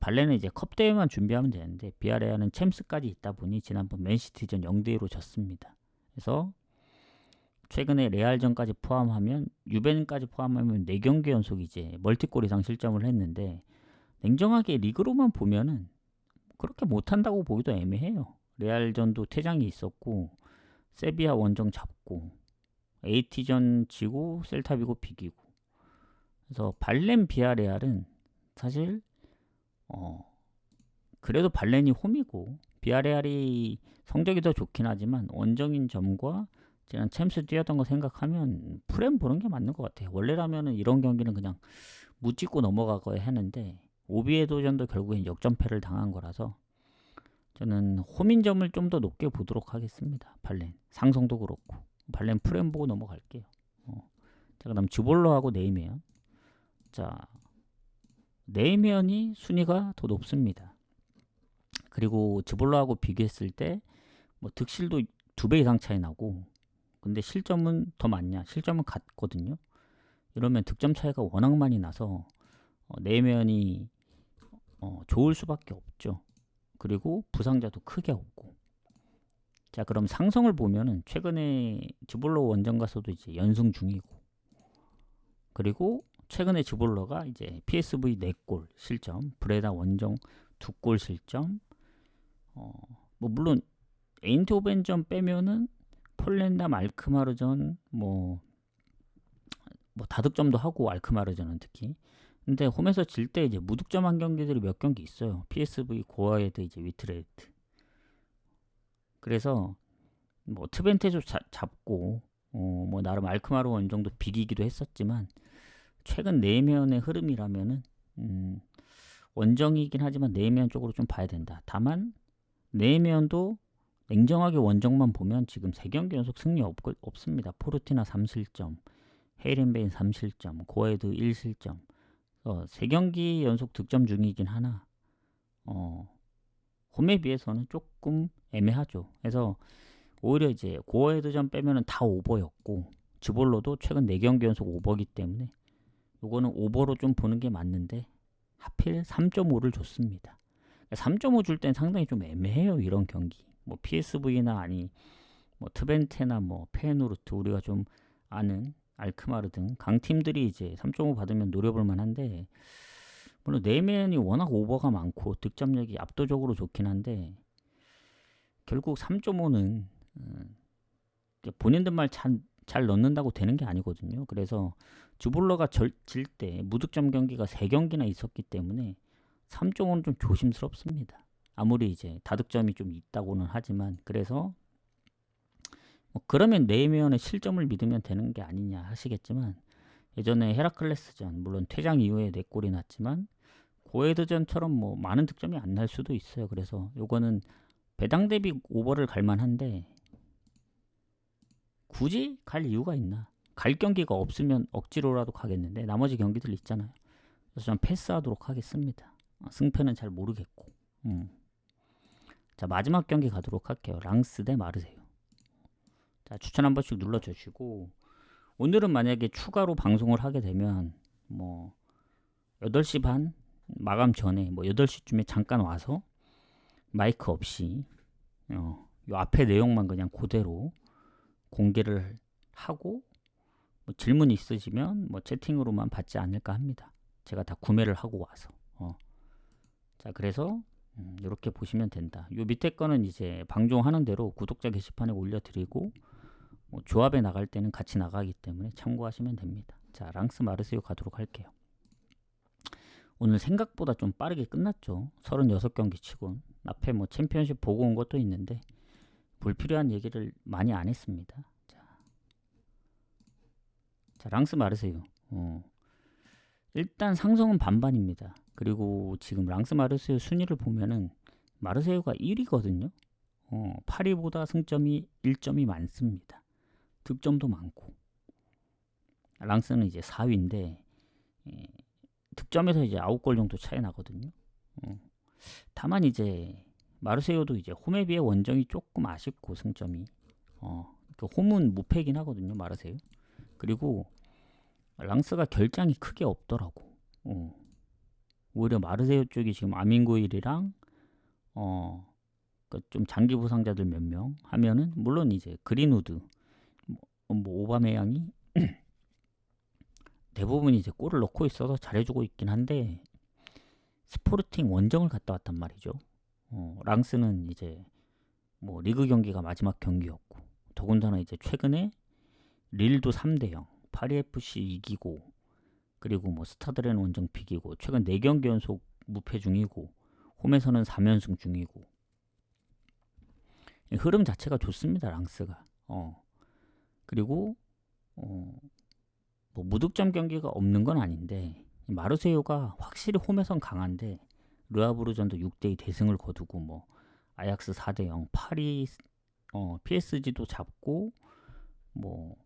발렌은 이제 컵 대회만 준비하면 되는데 비아레알은 챔스까지 있다 보니 지난번 맨시티전 0대2로 졌습니다. 그래서 최근에 레알전까지 포함하면 유벤까지 포함하면 4경기 연속 이제 멀티골 이상 실점을 했는데 냉정하게 리그로만 보면은 그렇게 못한다고 보기도 애매해요. 레알전도 퇴장이 있었고 세비야 원정 잡고 AT전 지고 셀타비고 비기고 그래서 발렌 비아레알은 사실 그래도 발렌이 홈이고 비아레알이 성적이 더 좋긴 하지만 원정인 점과 지난 챔스 뛰었던 거 생각하면 프렘 보는 게 맞는 것 같아요. 원래라면은 이런 경기는 그냥 무찍고 넘어가거야 했는데 오비에도전도 결국엔 역전패를 당한 거라서 저는 홈인점을 좀 더 높게 보도록 하겠습니다. 발렌 상성도 그렇고 발렌 프렘 보고 넘어갈게요. 자, 그다음 주볼러하고 네이메어. 자, 네이메어이 순위가 더 높습니다. 그리고 주볼러하고 비교했을 때 뭐 득실도 2배 이상 차이 나고, 근데 실점은 더 많냐? 실점은 같거든요. 이러면 득점 차이가 워낙 많이 나서 네이메어이 좋을 수밖에 없죠. 그리고 부상자도 크게 없고. 자, 그럼 상성을 보면은 최근에 주볼러 원정 가서도 이제 연승 중이고, 그리고 최근에 주볼러가 이제 PSV 4골 실점, 브레다 원정 2골 실점. 뭐 물론 에인트호벤전 빼면은 폴렌담 알크마르전 뭐 다득점도 하고, 알크마르전은 특히. 근데 홈에서 질 때 이제 무득점한 경기들이 몇 경기 있어요. PSV 고아헤드, 이제 위트레트. 그래서 뭐 트벤테도 잡고 뭐 나름 알크마르 원정도 비기기도 했었지만, 최근 네이메어의 흐름이라면은 원정이긴 하지만 네이메어 쪽으로 좀 봐야 된다. 다만 네이메어도 냉정하게 원정만 보면 지금 3경기 연속 승리 없습니다. 포르티나 3실점, 헤이렌베인 3실점, 고에드 1실점. 3경기 연속 득점 중이긴 하나 홈에 비해서는 조금 애매하죠. 그래서 오히려 이제 고에드전 빼면은 다 오버였고, 주볼로도 최근 4경기 연속 오버기 때문에 요거는 오버로 좀 보는 게 맞는데, 하필 3.5를 줬습니다. 3.5 줄 땐 상당히 좀 애매해요. 이런 경기. 뭐 PSV나 아니 뭐 트벤테나 뭐 페누르트, 우리가 좀 아는 알크마르 등 강팀들이 이제 3.5 받으면 노려볼 만한데, 물론 네이맨이 워낙 오버가 많고 득점력이 압도적으로 좋긴 한데, 결국 3.5는 본인들 말 잘 넣는다고 되는 게 아니거든요. 그래서 주볼러가 질 때 무득점 경기가 3경기나 있었기 때문에 3.5는 좀 조심스럽습니다. 아무리 이제 다득점이 좀 있다고는 하지만. 그래서 뭐 그러면 네이메어의 실점을 믿으면 되는 게 아니냐 하시겠지만, 예전에 헤라클레스전, 물론 퇴장 이후에 4골이 났지만 고에드전처럼 뭐 많은 득점이 안 날 수도 있어요. 그래서 요거는 배당 대비 오버를 갈 만한데, 굳이 갈 이유가 있나? 갈 경기가 없으면 억지로라도 가겠는데 나머지 경기들 있잖아요. 그래서 전 패스하도록 하겠습니다. 승패는 잘 모르겠고. 자, 마지막 경기 가도록 할게요. 랑스 대 마르세유. 자, 추천 한 번씩 눌러주시고, 오늘은 만약에 추가로 방송을 하게 되면 뭐 8시 반 마감 전에 뭐 8시쯤에 잠깐 와서 마이크 없이 요 앞에 내용만 그냥 그대로 공개를 하고, 뭐 질문 있으시면 뭐 채팅으로만 받지 않을까 합니다. 제가 다 구매를 하고 와서. 자, 그래서 이렇게 보시면 된다. 요 밑에 거는 이제 방송하는 대로 구독자 게시판에 올려드리고, 뭐 조합에 나갈 때는 같이 나가기 때문에 참고하시면 됩니다. 자, 랑스 마르세유 가도록 할게요. 오늘 생각보다 좀 빠르게 끝났죠. 36경기 치곤. 앞에 뭐 챔피언십 보고 온 것도 있는데 불필요한 얘기를 많이 안 했습니다. 자, 랑스 마르세유. 일단 상성은 반반입니다. 그리고 지금 랑스 마르세유 순위를 보면은 마르세유가 1위거든요. 파리보다 승점이 1점이 많습니다. 득점도 많고. 랑스는 이제 4위인데 득점에서 이제 9골 정도 차이 나거든요. 다만 이제 마르세유도 이제 홈에 비해 원정이 조금 아쉽고, 승점이 그 홈은 무패긴 하거든요, 마르세유. 그리고 랑스가 결장이 크게 없더라고. 오히려 마르세유 쪽이 지금 아민고일이랑 좀 장기 부상자들 몇 명 하면은, 물론 이제 그린우드, 뭐 오바메양이 대부분 이제 골을 넣고 있어서 잘해주고 있긴 한데, 스포르팅 원정을 갔다 왔단 말이죠. 랑스는 이제 뭐 리그 경기가 마지막 경기였고, 더군다나 이제 최근에 릴도 3대0, 파리 FC 이기고, 그리고 뭐 스타드렌 원정 비기고, 최근 4경기 연속 무패 중이고, 홈에서는 3연승 중이고, 흐름 자체가 좋습니다. 랑스가. 그리고 뭐 무득점 경기가 없는 건 아닌데 마르세유가 확실히 홈에선 강한데 르아브르전도 6대2 대승을 거두고 뭐 아약스 4대0, 파리 PSG도 잡고 뭐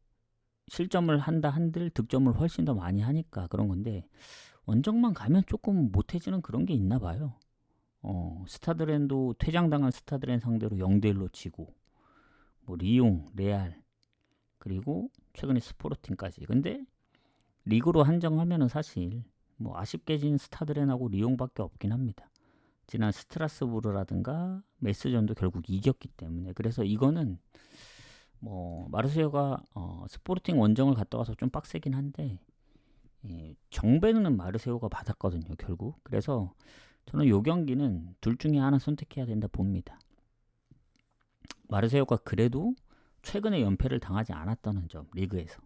실점을 한다 한들 득점을 훨씬 더 많이 하니까 그런 건데 원정만 가면 조금 못해지는 그런 게 있나 봐요. 스타드렌도 퇴장당한 스타드렌 상대로 0대1로 지고 뭐 리옹, 레알 그리고 최근에 스포르팅까지. 근데 리그로 한정하면은 사실 뭐 아쉽게 진 스타드렌하고 리옹밖에 없긴 합니다. 지난 스트라스부르라든가 메스전도 결국 이겼기 때문에. 그래서 이거는 뭐 마르세유가 스포르팅 원정을 갔다 와서 좀 빡세긴 한데 정배는 마르세유가 받았거든요 결국. 그래서 저는 이 경기는 둘 중에 하나 선택해야 된다 봅니다. 마르세유가 그래도 최근에 연패를 당하지 않았다는 점, 리그에서.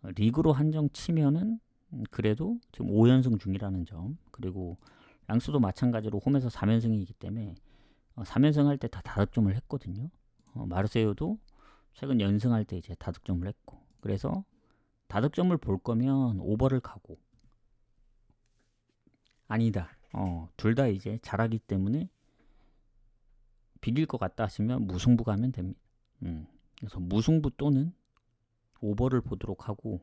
리그로 한정 치면은 그래도 지금 5연승 중이라는 점, 그리고 랑스도 마찬가지로 홈에서 3연승이기 때문에 3연승 할 때 다 다득점을 했거든요. 마르세유도 최근 연승할 때 이제 다득점을 했고, 그래서 다득점을 볼 거면 오버를 가고, 아니다. 둘 다 이제 잘하기 때문에 비길 것 같다 하시면 무승부 가면 됩니다. 그래서 무승부 또는 오버를 보도록 하고,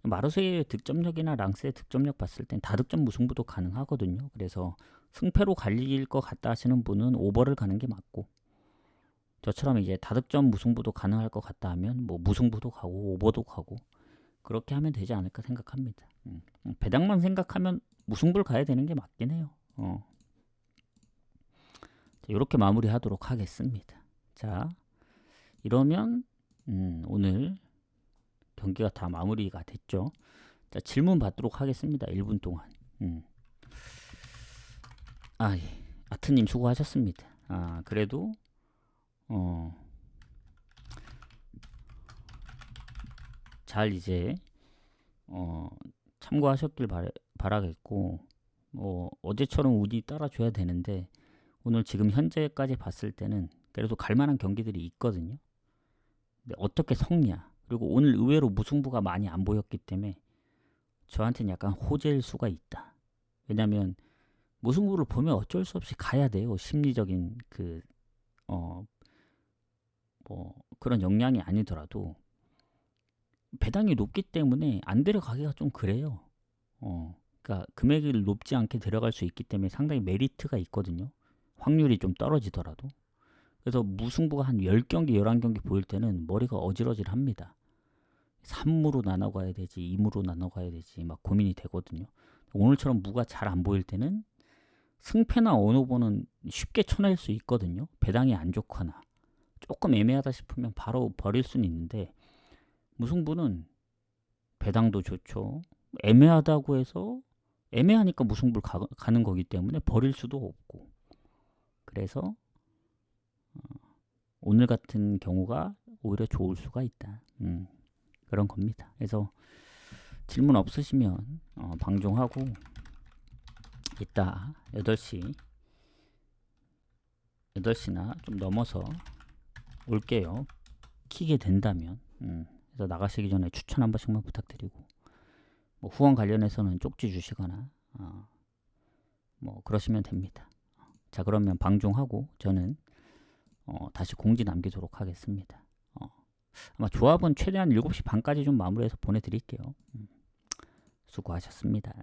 마르세유의 득점력이나 랑스의 득점력 봤을 땐 다득점 무승부도 가능하거든요. 그래서 승패로 갈릴 것 같다 하시는 분은 오버를 가는 게 맞고, 저처럼 이제 다득점 무승부도 가능할 것 같다 하면 뭐 무승부도 가고 오버도 가고 그렇게 하면 되지 않을까 생각합니다. 배당만 생각하면 무승부를 가야 되는 게 맞긴 해요. 이렇게 마무리하도록 하겠습니다. 자, 이러면 오늘 경기가 다 마무리가 됐죠. 자, 질문 받도록 하겠습니다. 1분 동안. 예. 아트님 수고하셨습니다. 그래도 잘 이제 참고하셨길 바라겠고, 어제처럼 운이 따라줘야 되는데 오늘 지금 현재까지 봤을 때는 그래도 갈만한 경기들이 있거든요. 근데 어떻게 섞냐, 그리고 오늘 의외로 무승부가 많이 안 보였기 때문에 저한테는 약간 호재일 수가 있다. 왜냐면 무승부를 보면 어쩔 수 없이 가야 돼요. 심리적인 그런 역량이 아니더라도 배당이 높기 때문에 안 데려가기가 좀 그래요. 그러니까 금액이 높지 않게 데려갈 수 있기 때문에 상당히 메리트가 있거든요. 확률이 좀 떨어지더라도. 그래서 무승부가 한 10경기, 11경기 보일 때는 머리가 어질어질합니다. 3무로 나눠가야 되지, 2무로 나눠가야 되지 막 고민이 되거든요. 오늘처럼 무가 잘 안 보일 때는 승패나 언오버는 쉽게 쳐낼 수 있거든요. 배당이 안 좋거나 조금 애매하다 싶으면 바로 버릴 수는 있는데, 무승부는 배당도 좋죠. 애매하다고 해서 애매하니까 무승부를 가는 거기 때문에 버릴 수도 없고, 그래서 오늘 같은 경우가 오히려 좋을 수가 있다. 그런 겁니다. 그래서 질문 없으시면 방종하고 이따 8시나 좀 넘어서 올게요. 키게 된다면. 그래서 나가시기 전에 추천 한 번씩만 부탁드리고, 뭐 후원 관련해서는 쪽지 주시거나 뭐 그러시면 됩니다. 자, 그러면 방종하고 저는 다시 공지 남기도록 하겠습니다. 아마 조합은 최대한 7시 반까지 좀 마무리해서 보내드릴게요. 수고하셨습니다.